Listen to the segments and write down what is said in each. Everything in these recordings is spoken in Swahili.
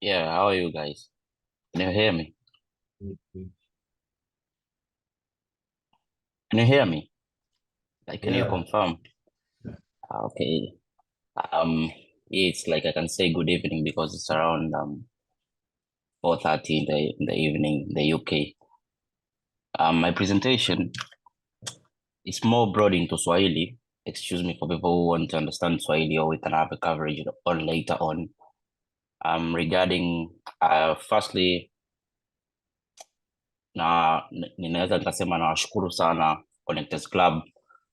Yeah, how are you guys? Can you hear me? Mhm. Can you hear me? Like, can you Yeah, confirm? Okay. Um, it's like I can say good evening because it's around 4:30 in the evening in the UK. My presentation is more broad into Swahili. Excuse me for people who want to understand Swahili, or we can have a coverage on later on. Regarding firstly, ninaweza nikasema nawashukuru sana Connectors Club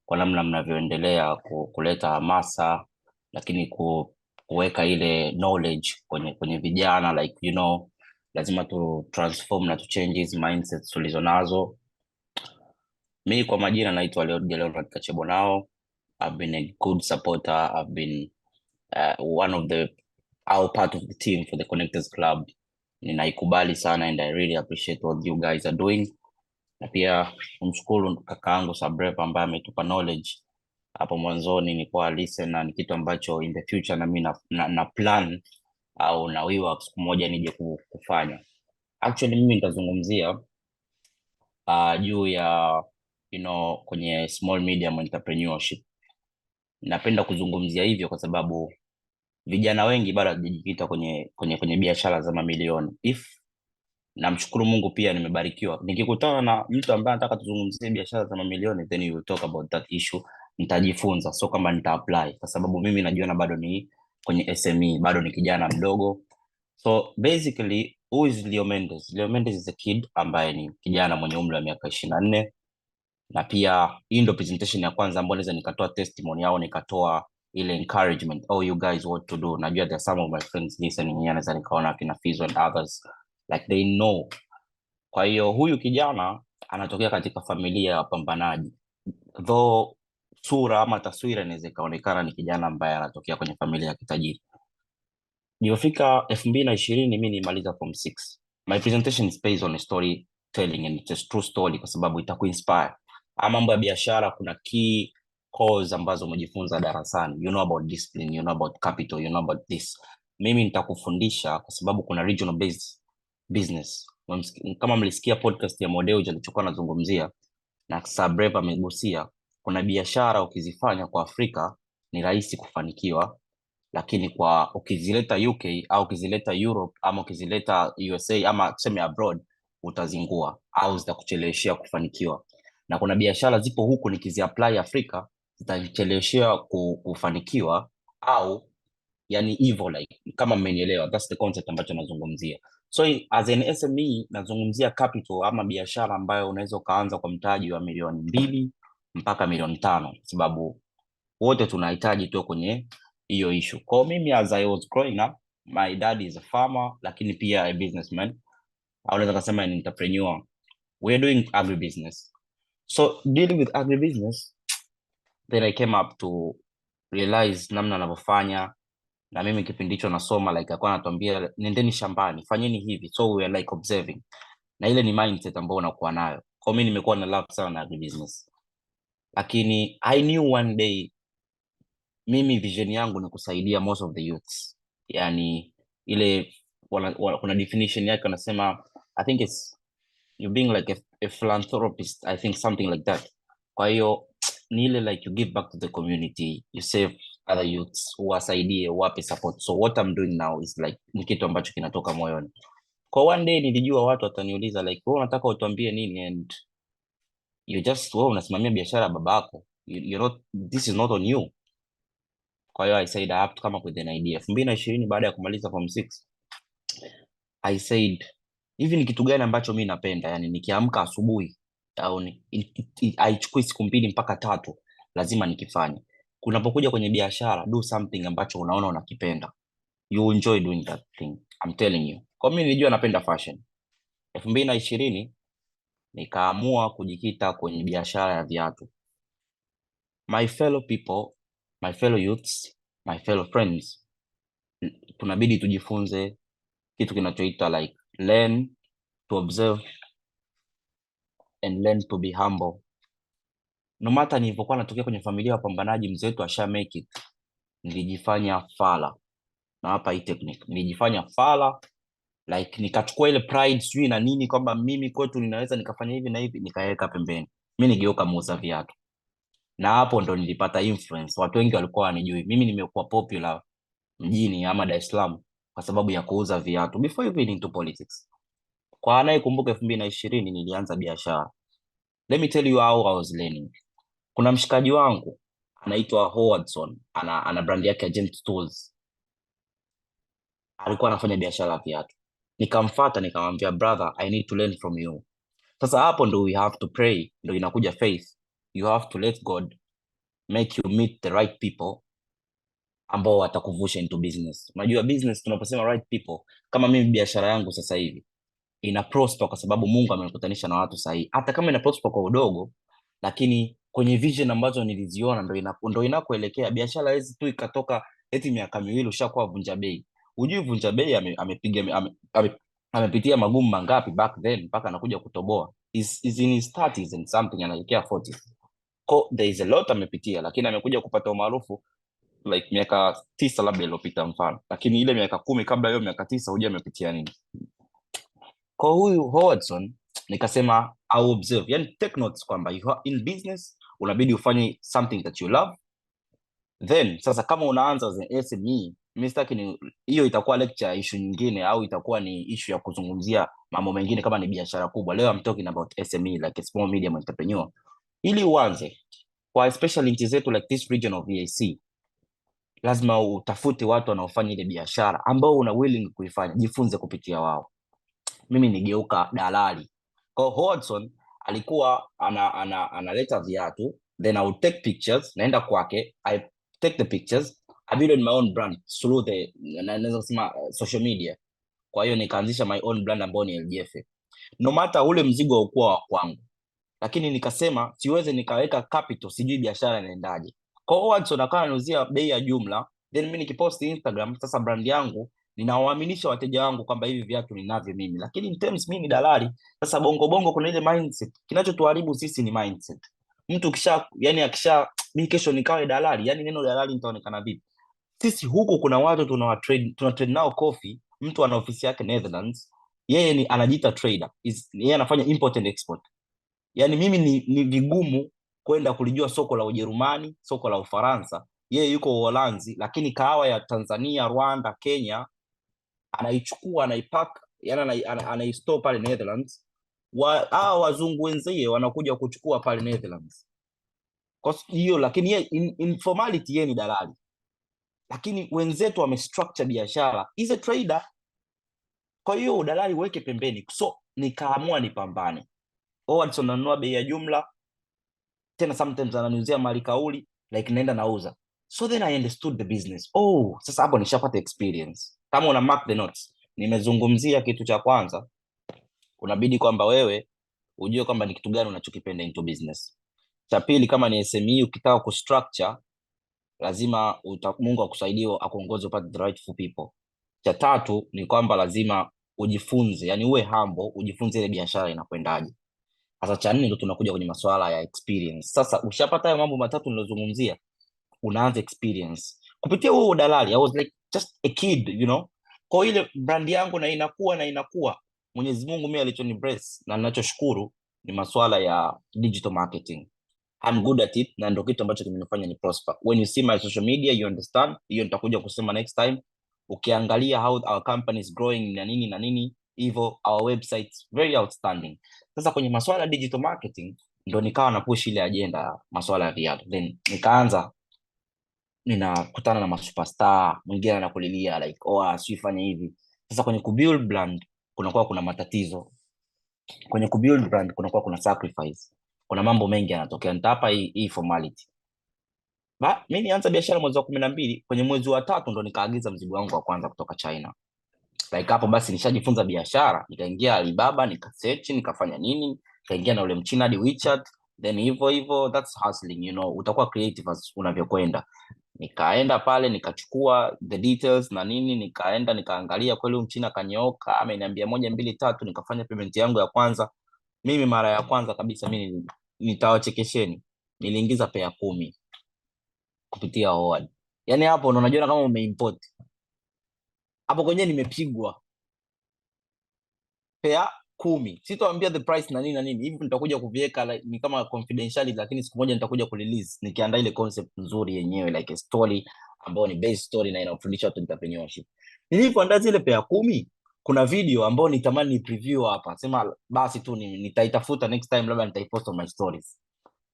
kwa namna mnavyoendelea kuleta hamasa, lakini kuweka ile knowledge kwenye vijana, like lazima tu transform na tu change hizi mindsets tulizonazo. Mi kwa majina naitwa Leonard Kachebonao. I've been a good supporter. I've been one of the our part of the team for the Connectors Club. Ninaikubali sana and I really appreciate what you guys are doing, na pia kumshukuru kakaangu Sabrep ambaye ametupa knowledge hapo mwanzoni. Nilikuwa listen na ni kitu ambacho in the future na mimi na plan au nawiwa siku moja nije kufanya. Actually mimi nitazungumzia juu ya kwenye small medium entrepreneurship. Napenda kuzungumzia hivyo kwa sababu vijana wengi bado hawajajikita kwenye biashara za mamilioni. Namshukuru Mungu pia nimebarikiwa. Nikikutana na mtu ambaye anataka tuzungumzie biashara za mamilioni, then we will talk about that issue. Nitajifunza, so kama nita apply, kwa sababu mimi najiona bado ni kwenye SME, bado ni kijana mdogo. So basically, who is Leo Mendez? Leo Mendez is a kid ambaye ni kijana mwenye umri wa miaka 24, na pia hii ndio presentation ya kwanza ambayo naweza nikatoa testimony au nikatoa ile encouragement, oh you guys what to do. Najua there are some of my friends listening here, naweza nikaona kina Fizo and others, like they know. Kwa hiyo huyu kijana anatokea katika familia ya wapambanaji, though sura ama taswira inaweza ikaonekana ni kijana ambaye anatokea kwenye familia ya kitajiri. Nilipofika 2020 mi nimaliza form 6. My presentation is based on a story telling and it's a true story kwa sababu itakuinspire. Mambo ya biashara, kuna key cause ambazo umejifunza darasani. You know about discipline, you know about capital, you know about this. Mimi nitakufundisha kwa sababu kuna regional based business. Kama mlisikia podcast ya Modeo alichokuwa anazungumzia na Sabreva amegusia, kuna biashara ukizifanya kwa Afrika ni rahisi kufanikiwa, lakini kwa ukizileta UK au ukizileta Europe ama ukizileta USA ama tuseme abroad, utazingua au zitakucheleweshea kufanikiwa. Na kuna biashara zipo huku nikiziapply Afrika zitanicheleweshea kufanikiwa, au yani hivyo, like kama mmenielewa, that's the concept ambacho nazungumzia. So as an SME nazungumzia capital ama biashara ambayo unaweza ukaanza kwa mtaji wa milioni 2 mpaka milioni 5, sababu wote tunahitaji tu kwenye hiyo issue. Kwa mimi as I was growing up, my dad is a farmer lakini pia a businessman, au naweza kusema an entrepreneur. We're doing agribusiness. So dealing with agribusiness, then I came up to realize namna anavyofanya, na mimi kipindi hicho nasoma, like alikuwa anatuambia nendeni shambani fanyeni hivi, so we are like observing, na ile ni mindset ambayo unakuwa nayo. Kwa mimi nimekuwa na love sana na agribusiness, lakini I knew one day mimi vision yangu ni kusaidia most of the youths. Yani ile kuna definition yake wanasema, I think it's you being like a philanthropist, I think something like that. Kwa hiyo ni ile like you give back to the community, you save other youths, uwasaidie, uwape support. So what I'm doing now is like ni kitu ambacho kinatoka moyoni. Kwa one day nilijua watu wataniuliza like, wewe unataka utuambie nini, and wewe unasimamia biashara ya babako, you're not, this is not on you. Kwa hiyo I said I have to come up with an idea. 2020 baada ya kumaliza form 6, I said hivi ni kitu gani ambacho mi napenda, yani nikiamka asubuhi au haichukui siku 2 mpaka 3 lazima nikifanye. Kunapokuja kwenye biashara, do something ambacho unaona unakipenda, you enjoy doing that thing, I'm telling you. Kwa mimi nilijua napenda fashion. 2020 nikaamua kujikita kwenye biashara ya viatu. My fellow people, my fellow youths, my fellow friends, tunabidi tujifunze kitu kinachoitwa like learn to observe and learn to be humble. No matter nilivyokuwa natokea kwenye familia ya wapambanaji, mzee wetu asha make it, nilijifanya fala. Na hapa hii technique, nilijifanya fala like nikachukua ile pride sijui na nini kwamba mimi kwetu ninaweza nikafanya hivi na hivi, nikaweka pembeni. Mi nigeuka muuza viatu, na hapo ndo nilipata influence. Watu wengi walikuwa wanijui mimi, nimekuwa popular mjini ama Dar es Salaam kwa sababu ya kuuza viatu before even into politics. Kwa anayekumbuka 2020 nilianza biashara. Let me tell you how I was learning. Kuna mshikaji wangu anaitwa Howardson, ana brand yake ya Gent Tools, alikuwa anafanya biashara ya viatu. Nikamfuata nikamwambia, brother, I need to learn from you. Sasa hapo ndo we have to pray, ndo inakuja faith. You have to let God make you meet the right people ambao watakuvusha into business. Unajua business tunaposema right people, kama mimi biashara yangu sasa hivi ina prosper kwa sababu Mungu amenikutanisha na watu sahihi. Hata kama ina prosper kwa udogo, lakini kwenye vision ambazo niliziona ndo inakoelekea. Biashara hizi tu ikatoka eti miaka miwili ushakuwa vunja bei. Hujui vunja bei amepitia magumu mangapi back then mpaka anakuja kutoboa. Is in his 30s and something, anaelekea 40s. There is a lot amepitia, lakini amekuja kupata umaarufu like miaka 9 labda iliyopita mfano, lakini ile miaka 10 kabla hiyo miaka 9 hujui amepitia nini. Kwa huyu Howardson nikasema au observe, yani take notes kwamba in business unabidi ufanye something that you love. Then sasa kama unaanza as an SME, mimi sitaki ni hiyo itakuwa lecture issue nyingine, au itakuwa ni issue ya kuzungumzia mambo mengine kama ni biashara kubwa. Leo I'm talking about SME, like a small medium entrepreneur. Ili uanze kwa especially nchi zetu like this region of VAC, lazima utafute watu wanaofanya ile biashara ambao una willing kuifanya, jifunze kupitia wao. Mimi nigeuka dalali. Kwa Hudson alikuwa analeta viatu, then I would take pictures, naenda kwake, I take the pictures, I build my own brand through the naweza kusema social media. Kwa hiyo nikaanzisha my own brand ambayo ni LGF. No matter ule mzigo haukuwa wa kwangu, lakini nikasema siweze nikaweka capital, sijui biashara inaendaje. Kwa hiyo Hudson akawa anauzia bei ya jumla, then mimi nikipost Instagram, sasa brand yangu ninawaaminisha wateja wangu kwamba hivi viatu ninavyo mimi, lakini in terms mimi ni dalali. Sasa bongo bongo kuna ile mindset, kinachotuharibu sisi ni mindset. Mtu yani mimi kesho nikawe dalali, yani neno dalali nitaonekana vipi? Sisi huku kuna watu tuna trade nao coffee, mtu ana ofisi yake Netherlands, yeye ni anajiita trader, yeye anafanya import and export. Yani mimi ni vigumu kwenda kulijua soko la Ujerumani, soko la Ufaransa, yeye yuko Uholanzi, lakini kahawa ya Tanzania, Rwanda, Kenya anaichukua, anaipack, yani anaistore pale Netherlands. Hao wazungu wenzie wanakuja kuchukua pale Netherlands. Kwa hiyo lakini yeye informality, yeye ni dalali, lakini wenzetu wamestructure biashara, is a trader. Kwa hiyo udalali uweke pembeni. So nikaamua nipambane. Howardson ananunua bei ya jumla, tena sometimes ananiuzia mali kauli, like naenda nauza. So then I understood the business. Sasa hapo nishapata experience. Kama una mark the notes, nimezungumzia kitu cha kwanza, unabidi kwamba wewe ujue kwamba ni kitu gani unachokipenda into business. Cha pili, kama ni SME ukitaka kustructure, lazima Mungu akusaidie akuongoze upate the right people. Cha tatu ni kwamba lazima ujifunze, yani uwe humble, ujifunze ile biashara inakwendaje. Sasa cha nne ndo tunakuja kwenye masuala ya experience. Sasa ushapata hayo mambo matatu nilozungumzia, unaanza experience kupitia huo udalali. I was like just a kid, kwa ile brand yangu na inakuwa. Mwenyezi Mungu mimi alichoni bless na ninachoshukuru ni masuala ya digital marketing. I'm good at it, na ndio kitu ambacho kimenifanya ni prosper. When you see my social media you understand. Hiyo nitakuja kusema next time. Ukiangalia how our company is growing na nini hivyo, our website very outstanding. Sasa kwenye masuala ya digital marketing ndo nikawa na push ile agenda masuala ya viatu, then nikaanza ninakutana na masuperstar, mwingine anakulilia like asifanye hivi. Sasa kwenye kubuild brand kunakuwa kuna matatizo, kwenye kubuild brand kunakuwa kuna sacrifice, kuna mambo mengi yanatokea. Nitapa hii formality. Mimi nianza biashara mwezi wa 12, kwenye mwezi wa 3 ndo nikaagiza mzigo wangu wa kwanza kutoka China. Like hapo basi nishajifunza biashara, nikaingia Alibaba, nikasearch, nikafanya nini, nikaingia na ule mchina hadi WeChat, then hivyo that's hustling, utakuwa creative as unavyokwenda. Nikaenda pale nikachukua the details na nini, nikaenda nikaangalia kweli mchina kanyooka, ameniambia 1 2 3, nikafanya payment yangu ya kwanza. Mimi mara ya kwanza kabisa mimi nitawachekesheni, niliingiza pea 10 kupitia Howard. Yani hapo ndo unajiona kama umeimport. Hapo kwenye nimepigwa. pair 10. Sitawaambia the price na nini na nini. Hivi nitakuja kuviweka like, ni kama confidentiality, lakini siku moja nitakuja kurelease nikiandaa ile concept nzuri yenyewe like a story ambayo ni base story na inafundisha watu entrepreneurship. Nilipoandaa zile pair 10, kuna video ambayo nitamani ni preview hapa. Sema basi tu nitaitafuta next time, labda nitaipost on my stories.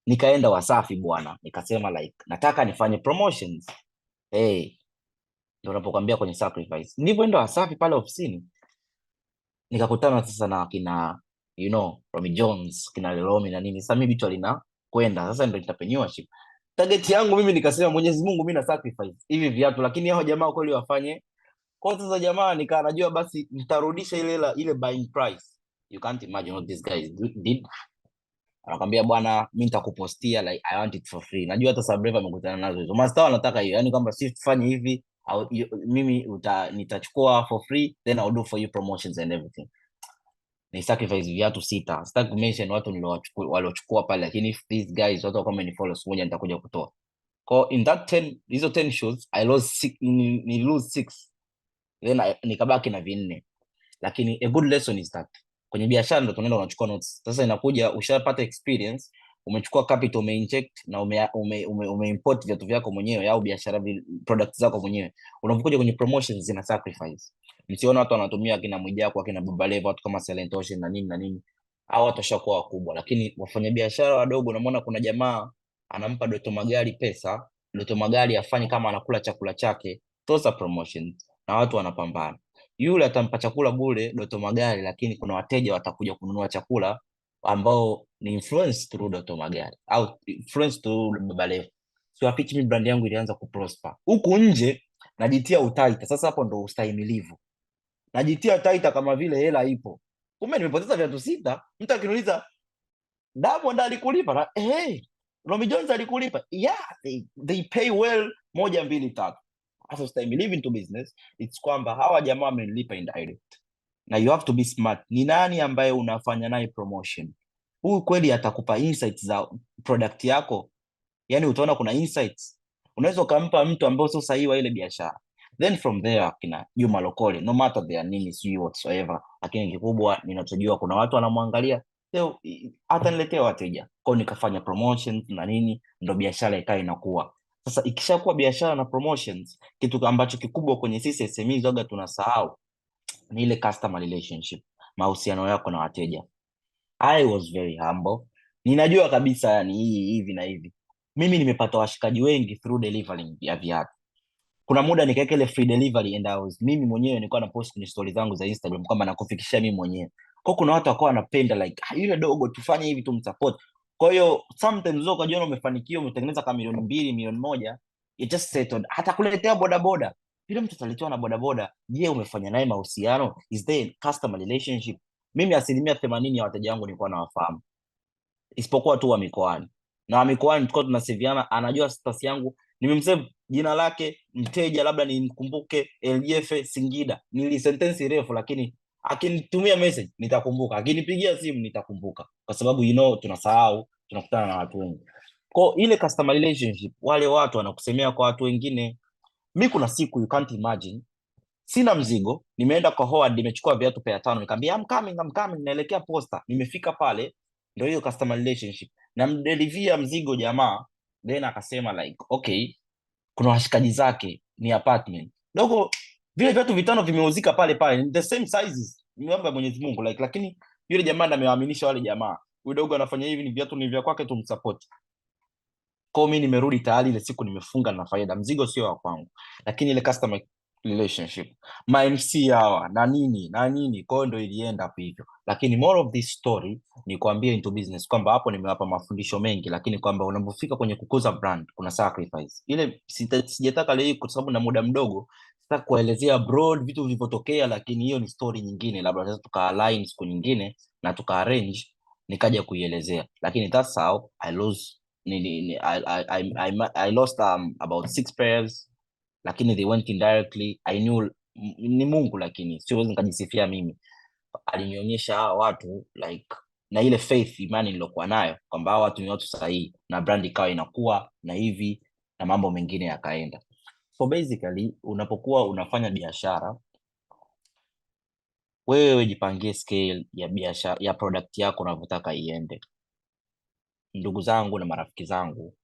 Nikaenda Wasafi bwana, nikasema like nataka nifanye promotions. Ndio unapokuambia kwenye sacrifice. Nilipoenda Wasafi pale ofisini, nikakutana sasa na kina Romy Jones, kina Leromi na nini. Sasa mimi vitu alina kwenda sasa, ndio entrepreneurship target yangu mimi. Nikasema Mwenyezi Mungu, mimi na sacrifice hivi viatu, lakini hao jamaa kweli wafanye kwa. Sasa jamaa nikaa najua basi nitarudisha ile buying price. You can't imagine what these guys did. Anakwambia bwana, mimi nitakupostia like I want it for free. Najua hata Sabreva amekutana nazo hizo. Master wanataka hiyo, yani kwamba si tufanye hivi au mimi nitachukua for free, then I'll do for you promotions and everything. Ni sacrifice viatu 6. Sitaki kumention watu waliochukua pale, lakini if these guys watu kama ni follow, moja nitakuja kutoa. Kwa in that 10, hizo 10 shows I lost 6, ni lose 6. Then nikabaki na 4. Lakini a good lesson is that kwenye biashara ndo tunaenda unachukua notes. Sasa inakuja ushapata experience, umechukua capital, umeinject na umeimport viatu vyako mwenyewe au biashara products zako mwenyewe. Unapokuja kwenye promotions zina sacrifice. Msiona watu wanatumia kina Mwijaku, akina Babalevo, watu kama Silent Ocean na nini na nini. Hao watu washakuwa wakubwa, lakini wafanyabiashara wadogo, unamwona kuna jamaa anampa Doto Magari pesa, Doto Magari afanye kama anakula chakula chake, tosa promotions na watu wanapambana. Yule atampa chakula bure Doto Magari, lakini kuna wateja watakuja kununua chakula ambao ni influence through Doto Magari au influence through Babalevo. So pitch mi brand yangu ilianza kuprosper. Huku nje najitia utaita. Sasa hapo ndo ustahimilivu. Najitia utaita kama vile hela ipo. Kumbe nimepoteza viatu 6. Mtu akiniuliza Diamond alikulipa? Na Romy Jones alikulipa? Yeah, they pay well 1 2 3. Sasa ustahimilivu into business, it's kwamba hawa jamaa wamenilipa indirect. Na you have to be smart. Ni nani ambaye unafanya naye promotion? Huyu kweli atakupa insights za product yako? Yani utaona kuna insights. Unaweza ukampa mtu ambaye sio sahihi wa ile biashara. Then from there kina Juma Lokole, no matter their name is whatsoever, lakini kikubwa ninachojua kuna watu wanamwangalia, leo ataniletea wateja. Kwa nikafanya promotions na nini, ndo biashara ikawa inakuwa. Sasa ikishakuwa biashara na promotions, kitu ambacho kikubwa kwenye sisi SMEs waga tunasahau ni ile customer relationship, mahusiano yako na wateja. I was very humble. Ninajua kabisa yani hivi na hivi. Mimi nimepata washikaji wengi through delivering ya viatu. Kuna muda nikaweka ile free delivery and mimi mwenyewe nilikuwa na post kwenye stories zangu za Instagram kwamba nakufikishia mimi mwenyewe. Kwa kuna watu wakawa wanapenda like yule dogo tufanye hivi tumsupport. Kwa hiyo sometimes zoko ukajiona umefanikiwa umetengeneza kama milioni 2, milioni 1, you just settled. Hata kuletea bodaboda. Yule mtu ataletewa na bodaboda. Je, umefanya naye mahusiano? Is there customer relationship? Mimi 80% ya wateja wangu nilikuwa nawafahamu. Isipokuwa tu wa mikoani. Na wa mikoani tulikuwa tunaseviana, anajua status yangu, nimemsave jina lake mteja, labda nimkumbuke LGF Singida. Nili sentence refu, lakini akinitumia message nitakumbuka, akinipigia simu nitakumbuka, kwa sababu tunasahau, tunakutana na watu wengi. Kwa ile customer relationship, wale watu wanakusemea kwa watu wengine. Mimi kuna siku you can't imagine, sina mzigo, nimeenda kwa Howard, nimechukua viatu pair 5, nikamwambia I'm coming, naelekea posta. Nimefika pale, ndio hiyo customer relationship. Na mdelivia mzigo jamaa, then akasema like okay, kuna washikaji zake ni apartment dogo, vile viatu 5 vimeuzika pale pale, the same sizes, niomba Mwenyezi Mungu like, lakini yule jamaa amewaaminisha wale jamaa, huyo dogo anafanya hivi, ni viatu ni vya kwake, tumsupport. Kwa mimi nimerudi tayari, ile siku nimefunga na faida, mzigo sio wa kwangu, lakini ile customer relationship, ma MC hawa na nini, kwa hiyo ndio ilienda hapo hivyo. Lakini more of this story ni kuambia into business kwamba hapo nimewapa mafundisho mengi, lakini kwamba unapofika kwenye kukuza brand kuna sacrifice. Ile sijataka leo kwa sababu na muda mdogo, sitaki kuelezea broad vitu vilivyotokea, lakini hiyo ni story nyingine, labda sasa tuka align siku nyingine na tuka arrange nikaja kuielezea, lakini that's how I lose I lost about 6 pairs, lakini they went indirectly. I knew ni Mungu, lakini siwezi nikajisifia mimi. Alinionyesha hawa watu like, na ile faith, imani nilokuwa nayo kwamba hawa watu ni watu sahihi, na brand ikawa inakuwa na hivi na mambo mengine yakaenda. So basically unapokuwa unafanya biashara, wewe jipangie scale ya biashara ya product yako unavyotaka iende. Ndugu zangu na marafiki zangu,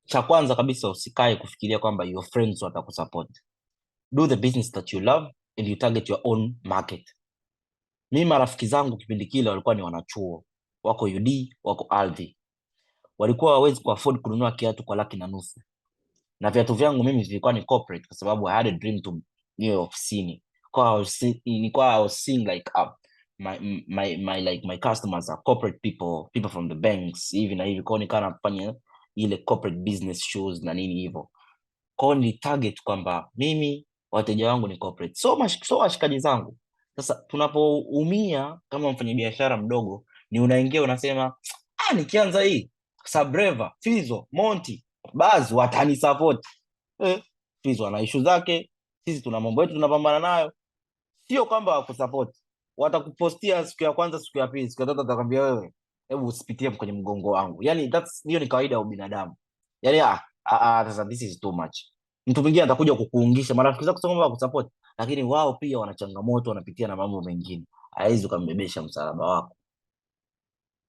cha kwanza kabisa, usikae kufikiria kwamba your friends watakusupport. Do the business that you love and you target your own market. Mimi marafiki zangu kipindi kile walikuwa ni wanachuo, wako UD, wako Alvi, walikuwa hawezi kuafford kununua kiatu kwa 1,500,000, na viatu vyangu mimi vilikuwa ni corporate, kwa sababu I had a dream to niwe ofisini. I was seeing like my customers are corporate people from the banks hivi na hivi, kwao nikawa nafanya ile corporate business shows na nini hivyo. Kwao ni target kwamba mimi wateja wangu ni corporate, so washikaji zangu. Sasa tunapoumia kama mfanyabiashara mdogo, ni unaingia unasema nikianza hii Sabreva, Fizo, Monty, Baz watanisupport. Fizo ana issue zake, sisi tuna mambo yetu tunapambana nayo. Sio kwamba wakusupport, watakupostia siku ya kwanza, siku ya pili, siku ya tatu atakwambia wewe hebu usipitie kwenye mgongo wangu. Yani hiyo ni kawaida ya binadamu. Yani sasa this is too much. Mtu mwingine atakuja kukuungisha, marafiki zako sio kwamba wakusupport, lakini wao pia wana changamoto, wanapitia na mambo mengine. Haiwezi kumbebesha msalaba wako.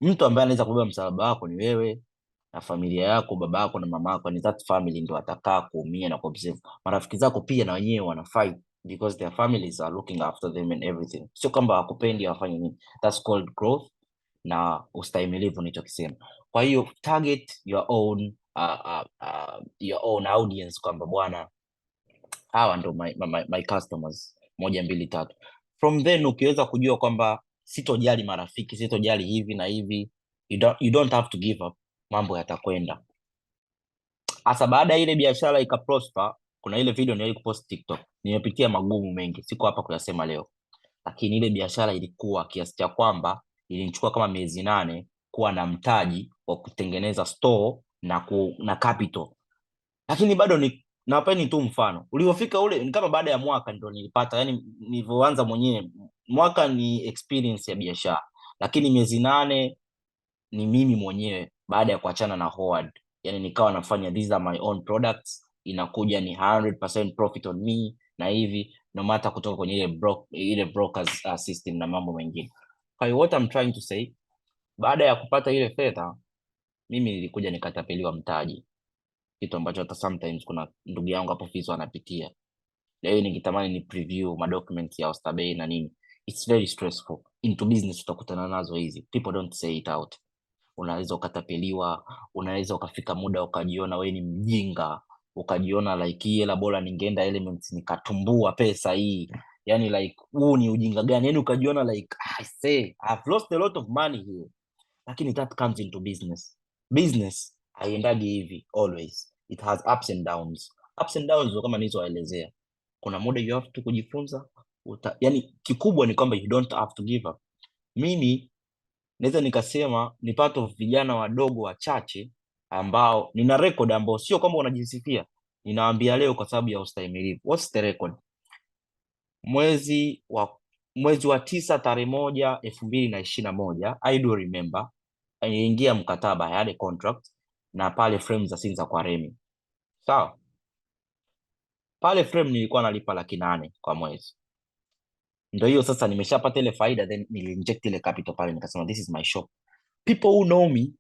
Mtu ambaye anaweza kubeba msalaba wako ni wewe na familia yako, baba yako na mama yako. Ni that family ndio atakaa kuumia na kuobserve. Marafiki zako pia na wenyewe wana fight because their families are looking after them and everything. Sio kwamba hawakupendi wafanye nini. That's called growth na ustahimilivu nichokisema. Kwa hiyo target your own audience, kwamba bwana, hawa ndo my customers 1 2 3. From then ukiweza kujua kwamba sitojali marafiki, sitojali hivi na hivi, you don't have to give up, mambo yatakwenda. Hasa baada ya ile biashara ikaprosper, kuna ile video niliwahi kupost TikTok, nimepitia magumu mengi, siko hapa kuyasema leo, lakini ile biashara ilikuwa kiasi cha kwamba ilinichukua kama miezi 8 kuwa na mtaji wa kutengeneza store na capital. Lakini bado nawapeni tu mfano uliofika ule, ni kama baada ya mwaka ndio nilipata, yani nilivyoanza mwenyewe. Mwaka ni experience ya biashara, lakini miezi 8 ni mimi mwenyewe baada ya kuachana na Howard. Yani nikawa nafanya these are my own products, inakuja ni 100% profit on me na hivi, no matter kutoka kwenye ile brokers system na mambo mengine. Kwa hiyo what I'm trying to say, baada ya kupata ile fedha, mimi nilikuja nikatapeliwa mtaji, kitu ambacho hata sometimes kuna ndugu yangu hapo Fizo anapitia. Leo nikitamani ni preview madocuments ya Ostabei na nini, it's very stressful. Into business utakutana nazo hizi, people don't say it out. Unaweza ukatapeliwa, unaweza ukafika muda ukajiona we ni mjinga, ukajiona like hii hela bora ningeenda Elements nikatumbua pesa hii, yani like huu ni ujinga gani, yani ukajiona like I say I've lost a lot of money here. Lakini that comes into business haiendagi hivi always, it has ups and downs. Ups and downs kama nilizoelezea, kuna muda you have to kujifunza, yani kikubwa ni kwamba you don't have to give up. Mimi naweza nikasema ni part of vijana wadogo wachache ambao nina record, ambao sio kwamba unajisifia, ninawaambia leo kwa sababu ya ustahimilivu. What's the record? Mwezi wa 9 tarehe 1 2021, I do remember, aliingia mkataba, yaani contract na pale frame za Sinza kwa Remi. Sawa, pale frame nilikuwa nalipa 800,000 kwa mwezi. Ndio hiyo sasa nimeshapata ile faida, then niliinject ile capital pale, nikasema this is my shop. People who know me,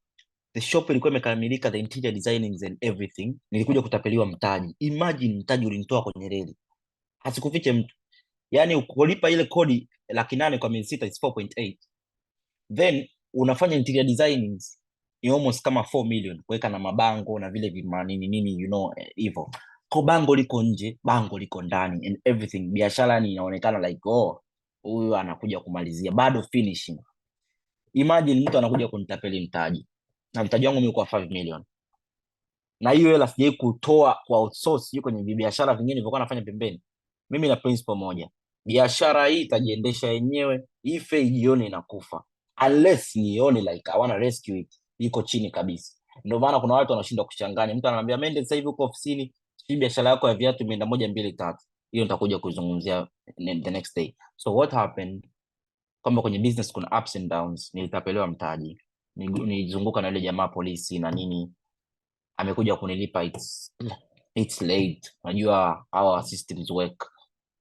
the shop ilikuwa imekamilika, the interior designing and everything. Nilikuja kutapeliwa mtaji. Imagine mtaji ulinitoa kwenye reli, hasikufiche mtu. Yani ukolipa ile kodi 800,000 kwa miezi 6 is 4.8, then unafanya interior designing ni almost kama 4 million, kuweka na mabango na vile nini, you know, hivyo. Kwa bango liko nje, bango liko ndani and everything. Biashara ni inaonekana like huyu anakuja kumalizia, bado finishing. Imagine mtu anakuja kunitapeli mtaji, na mtaji wangu mimi kwa 5 million, na hiyo hela sijai kutoa kwa outsource, yuko kwenye biashara vingine nilivyokuwa nafanya pembeni. Mimi na principal moja, biashara hii itajiendesha yenyewe, ife ijione inakufa, unless nione like I wanna rescue it, iko chini kabisa. Ndio maana kuna watu wanashindwa kuchanganya. Mtu ananiambia Mendez, sasa hivi uko ofisini, si biashara yako ya viatu imeenda 1 2 3. Hiyo nitakuja kuzungumzia the next day. So what happened, kwamba kwenye business kuna ups and downs. Nilitapeliwa mtaji, nilizunguka na ile jamaa polisi na nini, amekuja kunilipa, it's late. Unajua our systems work,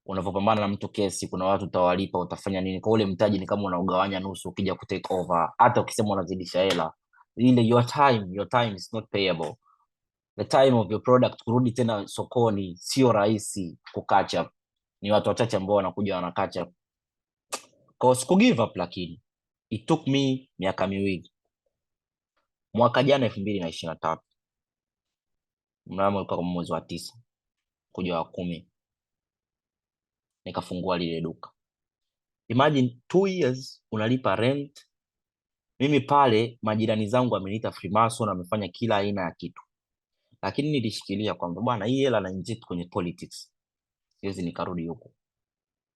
Unapopambana na mtu kesi, kuna watu utawalipa, utafanya nini? Kwa ule mtaji ni kama unaugawanya nusu, ukija ku take over, hata ukisema unazidisha hela, ile your time is not payable. The time of your product kurudi tena sokoni sio rahisi ku catch up. Ni watu wachache ambao wanakuja wana catch up. Kwa siku give up, lakini it took me miaka miwili. Mwaka jana 2023 mnamo ulikuwa mwezi wa 9 kuja wa 10 nikafungua lile duka. Imagine 2 years unalipa rent. Mimi pale majirani zangu wameniita Freemason, wamefanya kila aina ya kitu, lakini nilishikilia kwamba bwana, hii hela na inject kwenye politics, siwezi nikarudi huko.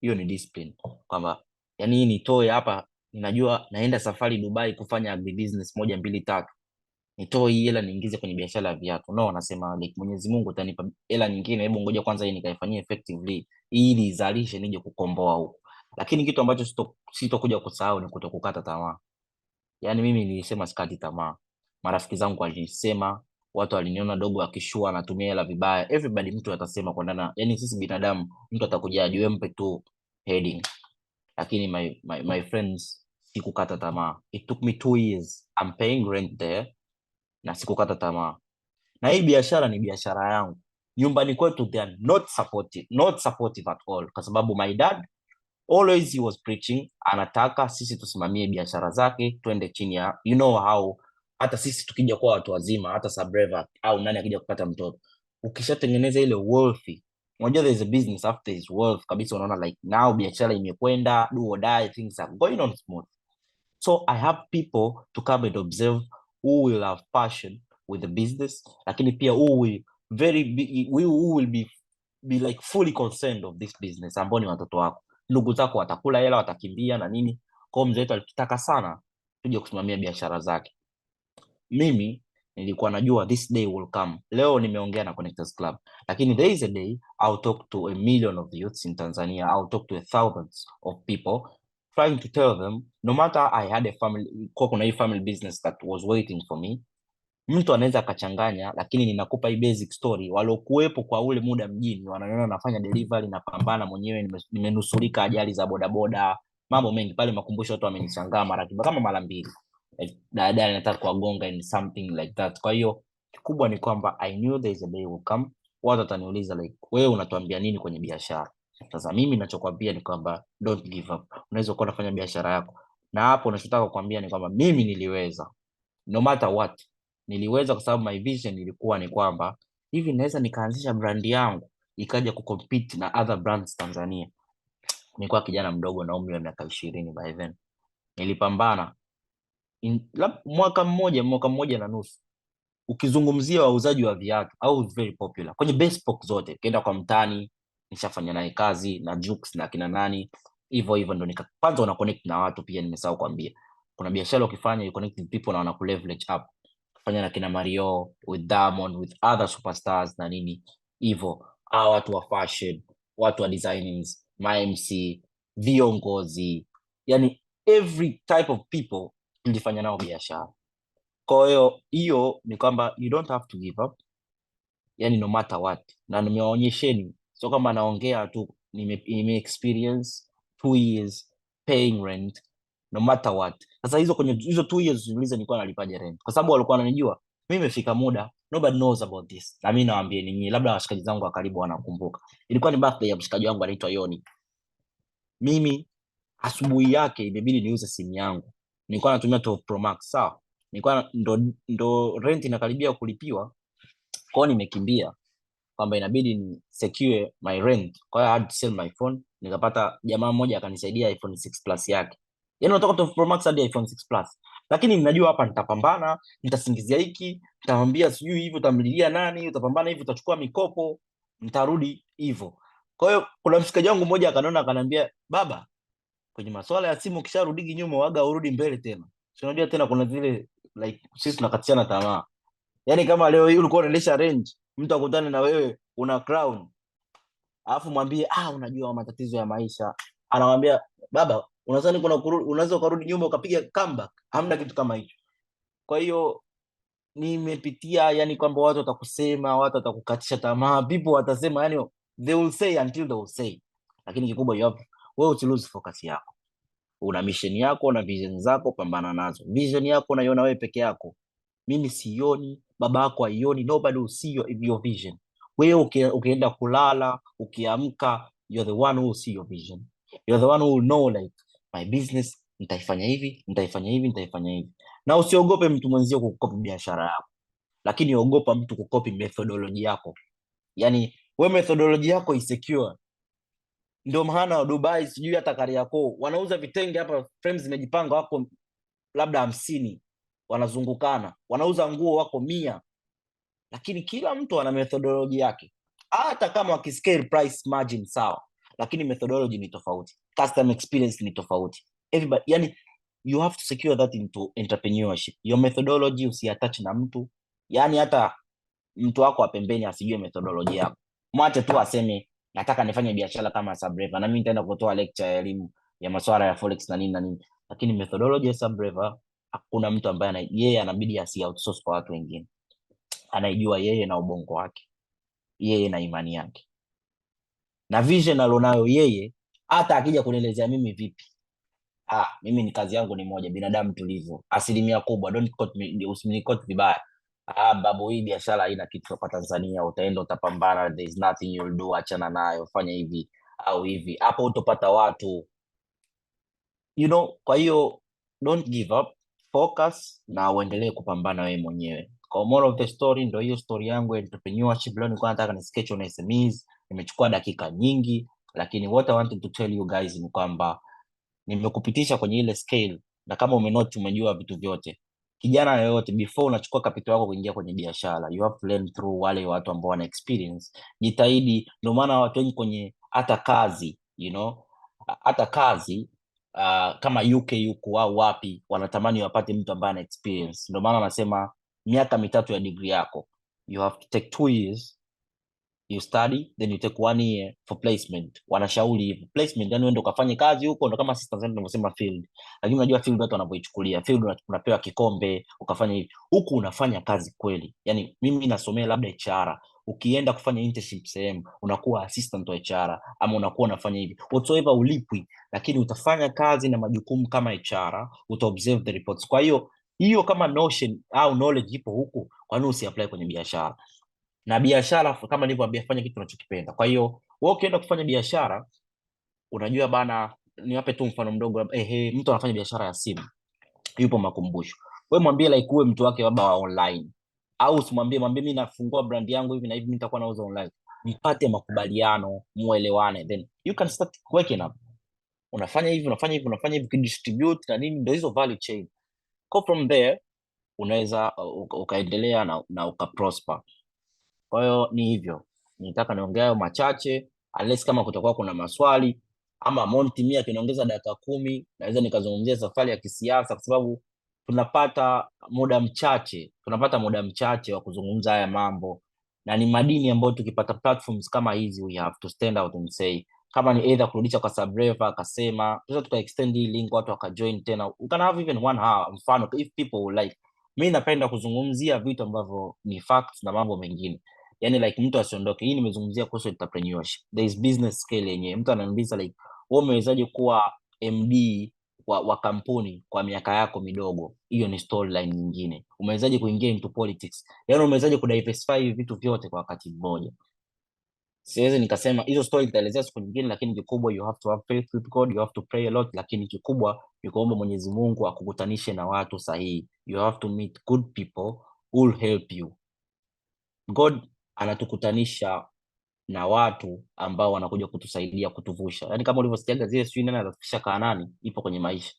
Hiyo ni discipline, kwamba yani nitoe hapa, ninajua naenda safari Dubai kufanya agribusiness 1 2 3, nitoe hii hela niingize kwenye biashara ya viatu. No, nasema like Mwenyezi Mungu atanipa hela nyingine, hebu ngoja kwanza hii nikaifanyia effectively ili izalishe nije kukomboa huko. Lakini kitu ambacho sitokuja kusahau ni kutokukata tamaa. Yani mimi nilisema sikati tamaa. Marafiki zangu walisema, watu waliniona dogo akishua anatumia hela vibaya. Everybody, mtu atasema kwa ndana, yani sisi binadamu, mtu atakuja ajue mpe tu heading. Lakini my friends, sikukata tamaa. It took me 2 years. I'm paying rent there na sikukata tamaa. Na hii biashara ni biashara yangu. Nyumbani kwetu they are not supportive at all, kwa sababu my dad always he was preaching, anataka sisi tusimamie biashara zake, twende chini ya, you know how hata sisi tukija kuwa watu wazima, hata Sabreva au nani akija kupata mtoto, ukishatengeneza ile wealthy, unajua there is a business after is wealth kabisa, unaona like now biashara imekwenda, do or die, things are going on smooth. So I have people to come and observe who will have passion with the business, lakini pia who will be like fully concerned of this business, ambao ni watoto wako, ndugu zako watakula hela, watakimbia na nini. Kwa mzee wetu alitutaka sana tuje kusimamia biashara zake. Mimi nilikuwa najua this day will come. Leo nimeongea na Connectors Club, lakini there is a day I'll talk to a million of youths in Tanzania. I'll talk to thousands of people trying to tell them no matter I had a family, kwa kuna hii family business that was waiting for me. Mtu anaweza akachanganya, lakini ninakupa hii basic story. Waliokuwepo kwa ule muda mjini wananiona nafanya delivery, napambana mwenyewe, nimenusurika ajali za bodaboda, mambo mengi pale Makumbusho. Watu wamenishangaa kama mara mbili, like dada nataka kuwagonga in something like that. Kwa hiyo kikubwa ni kwamba I knew there is a day will come, watu wataniuliza like, wewe unatuambia nini kwenye biashara? Sasa mimi ninachokwambia ni kwamba don't give up. Unaweza kuwa unafanya biashara yako, na hapo ninachotaka kukwambia ni kwamba mimi niliweza, no matter what niliweza, kwa sababu my vision ilikuwa ni kwamba hivi naweza nikaanzisha brand yangu ikaja kucompete na other brands Tanzania. Nilikuwa kijana mdogo na umri wa miaka 20 by then. Nilipambana mwaka mmoja na nusu. Ukizungumzia wauzaji wa viatu au very popular kwenye bespoke zote, ukienda kwa mtani nishafanya naye kazi na Jux na kina nani hivyo ndo kwanza una connect na watu pia. Nimesahau kuambia, kuna biashara ukifanya you connect with people na wanaku leverage up. Kufanya na kina Mario, with Diamond, with other superstars na nini hivyo, watu wa fashion, watu wa designings, ma MC, viongozi, yani every type of people nilifanya nao biashara. Kwa hiyo ni kwamba you don't have to give up, yani no matter what. Na nimewaonyesheni, sio kama naongea tu, nime experience 2 years paying rent no matter what. Sasa kwenye hizo 2 years niulize nilikuwa nalipaje rent, kwa sababu walikuwa wananijua mimi. Imefika muda nobody knows about this, na mimi nawaambia ninyi, labda washikaji zangu wa karibu wanakumbuka, ilikuwa ni birthday ya mshikaji wangu anaitwa Yoni. Mimi asubuhi yake imebidi niuze simu yangu, nilikuwa natumia 12 Pro Max, sawa. Nilikuwa ndo rent inakaribia kulipiwa, kwao nimekimbia kwamba inabidi ni secure my rent. Kwa hiyo I had to sell my phone. Nikapata jamaa mmoja akanisaidia iPhone 6 Plus yake, yani natoka 12 Pro Max hadi iPhone 6 Plus. Lakini ninajua hapa nitapambana, nitasingizia hiki, nitamwambia sijui hivyo, utamlilia nani, utapambana hivyo, utachukua mikopo, nitarudi hivyo. Kwa hiyo kuna mshikaji wangu mmoja akaniona, akaniambia, baba, kwenye masuala ya simu ukisharudi nyuma waga urudi mbele tena. Unajua tena kuna zile like sisi tunakatishana tamaa. Yani kama leo hii ulikuwa unaendesha range, mtu akutane na wewe una crown, alafu mwambie unajua matatizo ya maisha, anamwambia baba, unadhani unaweza ukarudi nyuma ukapiga comeback? Hamna kitu kama hicho. Kwa hiyo nimepitia, yani kwamba watu watakusema, watu watakukatisha tamaa, people watasema, yani they will say until they will say. lakini kikubwa wewe usi lose focus yako. Una mission yako na vision zako, pambana nazo. Vision yako unaiona wewe peke yako, mimi sioni, baba yako haioni, nobody will see your vision. Wewe ukienda kulala, ukiamka, you're the one who will see your vision. You're the one who will know like my business nitaifanya hivi, nitaifanya hivi, nitaifanya hivi. Na usiogope mtu mwenzio kukopi biashara yako, lakini ogopa mtu kukopi methodology yako. Yani wewe methodology yako is secure. Ndio maana Dubai, sijui hata Kariakoo wanauza vitenge hapa, frames zimejipanga, wako labda 50 wanazungukana, wanauza nguo wako 100, lakini kila mtu ana methodology yake. Hata kama wakiscale price margin sawa, lakini methodology ni tofauti, customer experience ni tofauti. Everybody, yani you have to secure that into entrepreneurship. Your methodology usiattach na mtu, yani hata mtu wako wa pembeni asijue methodology yako, mwache tu aseme nataka nifanye biashara kama Sabreva na mimi nitaenda kutoa lecture ya elimu ya masuala ya forex na nini na nini, lakini methodology ya Sabreva hakuna mtu ambaye yeye anabidi asi outsource kwa watu wengine. Anaijua yeye na ubongo wake, yeye na imani yake na vision alionayo yeye. Hata akija kunielezea mimi vipi, mimi ni kazi yangu ni moja, binadamu tulivyo, asilimia kubwa, don't quote me, usinikoti vibaya. Babu, hii biashara haina kitu kwa Tanzania, utaenda utapambana, there is nothing you'll do, achana nayo, fanya hivi au hivi, hapo utopata watu, you know. Kwa hiyo don't give up, focus na uendelee kupambana wewe mwenyewe. Kwa moral of the story, ndio hiyo story yangu ya entrepreneurship. Leo nilikuwa nataka ni sketch on SMEs, nimechukua dakika nyingi, lakini what I wanted to tell you guys ni kwamba nimekupitisha kwenye ile scale, na kama umenote umejua vitu vyote. Kijana yoyote, before unachukua capital yako kuingia kwenye biashara, you have to learn through wale watu ambao wana experience. Jitahidi, ndio maana watu wengi kwenye hata kazi, you know, hata kazi kama UK huko au wapi, wanatamani wapate mtu ambaye ana experience. Ndio maana wanasema miaka 3 ya degree yako, you have to take 2 years you study, then you take 1 year for placement. Wanashauri hivyo placement, yani uende ukafanye kazi huko, ndo kama sisi Tanzania tunavyosema field, lakini unajua field watu wanavyoichukulia field, unapewa kikombe ukafanya hivi, huku unafanya kazi kweli. Yani mimi nasomea labda HR, ukienda kufanya internship sehemu unakuwa assistant wa HR ama unakuwa unafanya hivi whatsoever, ulipwi, lakini utafanya kazi na majukumu kama HR, uta observe the reports. Kwa hiyo kama notion au knowledge ipo huku, kwa nini usiapply kwenye biashara? Na biashara kama nilivyoambia, fanya kitu unachokipenda. Kwa hiyo wewe ukienda kufanya biashara, unajua bana, niwape tu mfano mdogo, mtu anafanya biashara ya simu, yupo Makumbusho, wewe mwambie like uwe mtu wake baba wa online, au usimwambie, mwambie mimi nafungua brand yangu hivi na hivi, mimi nitakuwa nauza online, mpate makubaliano, muelewane, then you can start working up. Unafanya hivi, unafanya hivi, unafanya hivi, kudistribute na nini, ndio hizo value chain. Go from there, unaweza ukaendelea na ukaprosper. Kwa hiyo ni hivyo, nitaka niongea hayo machache, unless kama kutakuwa kuna maswali ama Monty mia tunaongeza dakika 10, naweza nikazungumzia safari ya kisiasa, kwa sababu tunapata muda mchache wa kuzungumza haya mambo, na ni madini ambayo tukipata platforms kama hizi we have to stand out and say, kama ni either kurudisha kwa Sabreva akasema, tunaweza tuka extend hii link watu wakajoin tena, we can have even 1 hour, mfano if people will like. Mimi napenda kuzungumzia vitu ambavyo ni facts na mambo mengine, yani like mtu asiondoke. Hii nimezungumzia kuhusu entrepreneurship, there is business scale yenyewe. Mtu ananiuliza like, wewe umewezaje kuwa MD wa kampuni kwa miaka yako midogo? Hiyo ni storyline nyingine. Umewezaje kuingia into politics, yani umewezaje kudiversify vitu vyote kwa wakati mmoja? Siwezi nikasema hizo story nitaelezea siku nyingine, lakini kikubwa you have to have faith with God, you have to pray a lot, lakini kikubwa ni kuomba Mwenyezi Mungu akukutanishe na watu sahihi. You have to meet good people who will help you. God anatukutanisha na watu ambao wanakuja kutusaidia kutuvusha. Yaani kama ulivyosikiaga zile sijui nani atafikisha Kanaani, ipo kwenye maisha.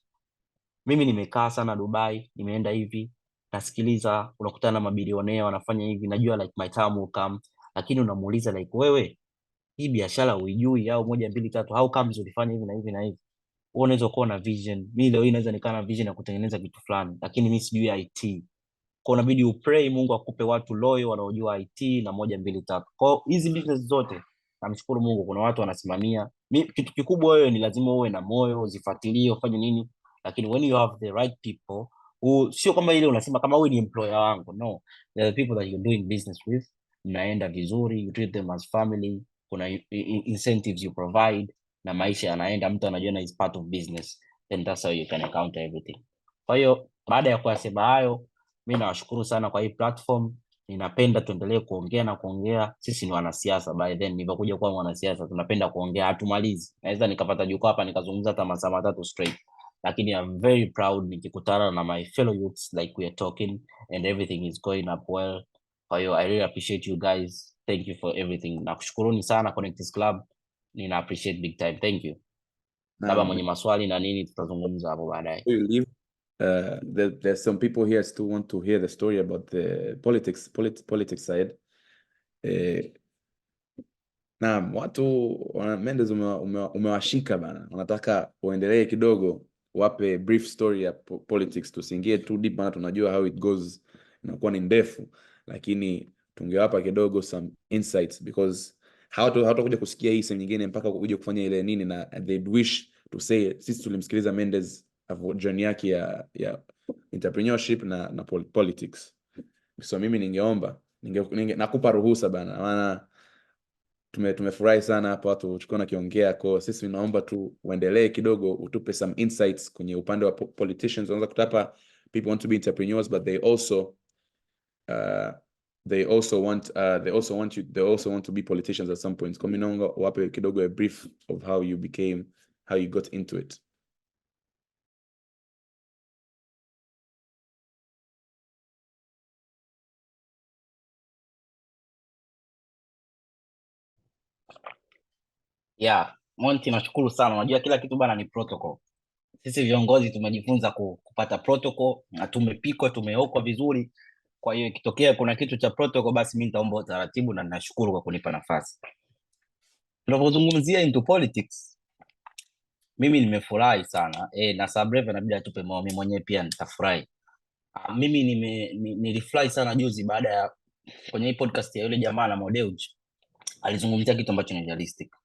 Mimi nimekaa sana Dubai, nimeenda hivi, nasikiliza, unakutana na mabilionea wanafanya hivi, najua like my time will come, lakini unamuuliza like, wewe hii biashara uijui au 1 2 3, how comes ulifanya hivi na hivi na hivi? Wewe unaweza kuwa na vision. Mimi leo hii naweza nikaa na vision ya kutengeneza kitu fulani, lakini mimi sijui IT. Kwa unabidi upray Mungu akupe watu loyo wanaojua IT na 1 2 3. Kwa hizi business zote namshukuru Mungu, kuna watu wanasimamia. Kitu kikubwa wewe ni lazima uwe na moyo, uzifuatilie, ufanye nini, lakini when you have the right people sio kama ile unasema kama wewe ni employer wangu, no, there are people that you're doing business with, mnaenda vizuri, you treat them as family, kuna incentives you provide, na maisha yanaenda, mtu anajiona is part of business, then that's how you can account everything. Kwa hiyo baada ya kuyasema hayo, mimi nawashukuru sana kwa hii platform. Ninapenda tuendelee kuongea na kuongea. Sisi ni wanasiasa, by then nilipokuja kuwa mwanasiasa tunapenda kuongea, hatumalizi. Naweza nikapata jukwaa hapa nikazungumza hata masaa matatu straight, lakini I'm very proud nikikutana na my fellow youths like we are talking and everything is going up well. Kwa hiyo I really appreciate you guys, thank you for everything. Nakushukuruni sana Connectors Club, nina appreciate big time, thank you. Labda mwenye maswali na nini tutazungumza hapo baadaye. There's some people here still want to hear the story about the politics side. Naam, watu Mendez umewashika bana, wanataka uendelee kidogo, wape brief story ya politics, tusiingie too deep bana, tunajua how it goes, inakuwa ni ndefu, lakini tungewapa kidogo some insights because hawatakuja kusikia hii sehemu nyingine mpaka kuja kufanya ile nini, na they'd wish to say sisi tulimsikiliza Mendez journey yake ya entrepreneurship na politics. So mimi ningeomba nakupa ruhusa bana, maana tumefurahi sana hapa watu tulikuwa nakiongea, kwa sisi naomba tu uendelee kidogo, utupe some insights kwenye upande wa politicians. Wanaweza kutapa people want to be entrepreneurs but they also want to be politicians at some point. Kwa mimi naomba wape kidogo a brief of how you got into it. Yeah, Monty nashukuru sana. Unajua kila kitu bana ni protocol. Sisi viongozi tumejifunza kupata protocol na tumepikwa, tumeokwa vizuri. Kwa hiyo ikitokea kuna kitu cha protocol, basi mimi nitaomba utaratibu, na ninashukuru kwa kunipa nafasi. Tunapozungumzia into politics, mimi nimefurahi sana na Sabreve inabidi atupe maoni, mimi mwenyewe pia nitafurahi. Mimi nilifurahi sana juzi baada ya kwenye hii podcast ya yule jamaa na Modeuj alizungumzia kitu ambacho ni realistic.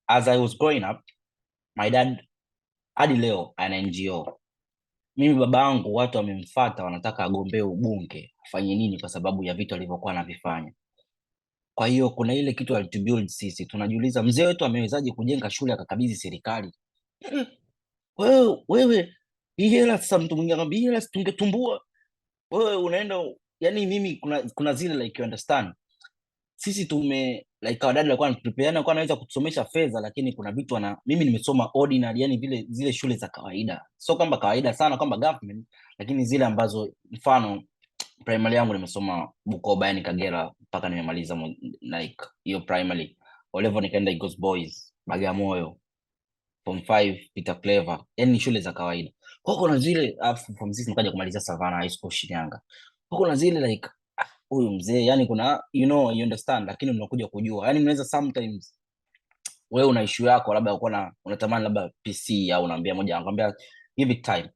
As I was growing up, my dad hadi leo ana NGO. Mimi baba yangu watu wamemfuata, wanataka agombee ubunge, afanye nini kwa sababu ya vitu alivyokuwa anavifanya. Kwa hiyo kuna ile kitu alitubuild sisi, tunajiuliza mzee wetu amewezaje kujenga shule akakabidhi serikali? Wewe hii hela sasa, mtu mwingine anambia hela tungetumbua, wewe unaenda. Yani mimi kuna zile like you understand, sisi tume like our dad alikuwa anatuprepare, alikuwa anaweza kutusomesha fedha, lakini kuna vitu mimi nimesoma ordinary, yani vile zile shule za kawaida, sio kwamba kawaida sana kwamba government, lakini zile ambazo mfano primary yangu nimesoma Bukoba, yani Kagera, mpaka nimemaliza like hiyo primary. O level nikaenda Eagles Boys Bagamoyo, form 5 Peter Clever, yani shule za kawaida. Kwa kuna zile form 6 nikaja kumaliza Savannah High School Shinyanga. Kwa kuna zile like huyu mzee, yani kuna you understand, lakini mnakuja kujua, yani mnaweza sometimes wewe una issue yako, labda unatamani labda PC au unaambia moja, anakuambia give it time,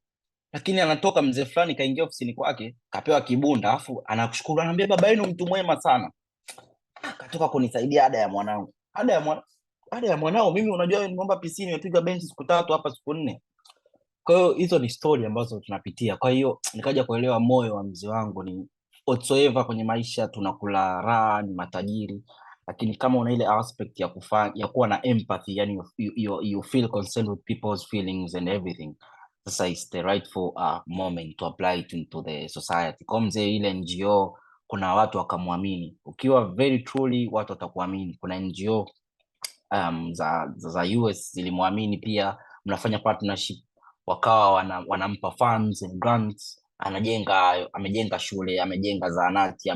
lakini anatoka mzee fulani kaingia ofisini kwake kapewa kibunda, afu anakushukuru, anambia baba yenu mtu mwema sana, katoka kunisaidia ada ya mwanangu. Ada ya mwanao mimi, unajua nimeomba PC, nimepiga benchi siku 3 hapa siku 4. Kwa hiyo hizo ni story ambazo tunapitia. Kwa hiyo nikaja kuelewa moyo wa mzee wangu ni whatsoever kwenye maisha, tunakula raha, ni matajiri, lakini kama una ile aspect ya kuwa na empathy, yani you feel concerned with people's feelings and everything, sasa is the rightful moment to apply it into the society. Kwa mzee ile NGO, kuna watu wakamwamini, ukiwa very truly watu watakuamini. Kuna NGO za US zilimwamini pia, mnafanya partnership, wakawa wanampa funds and grants, amejenga shule, amejenga zahanati,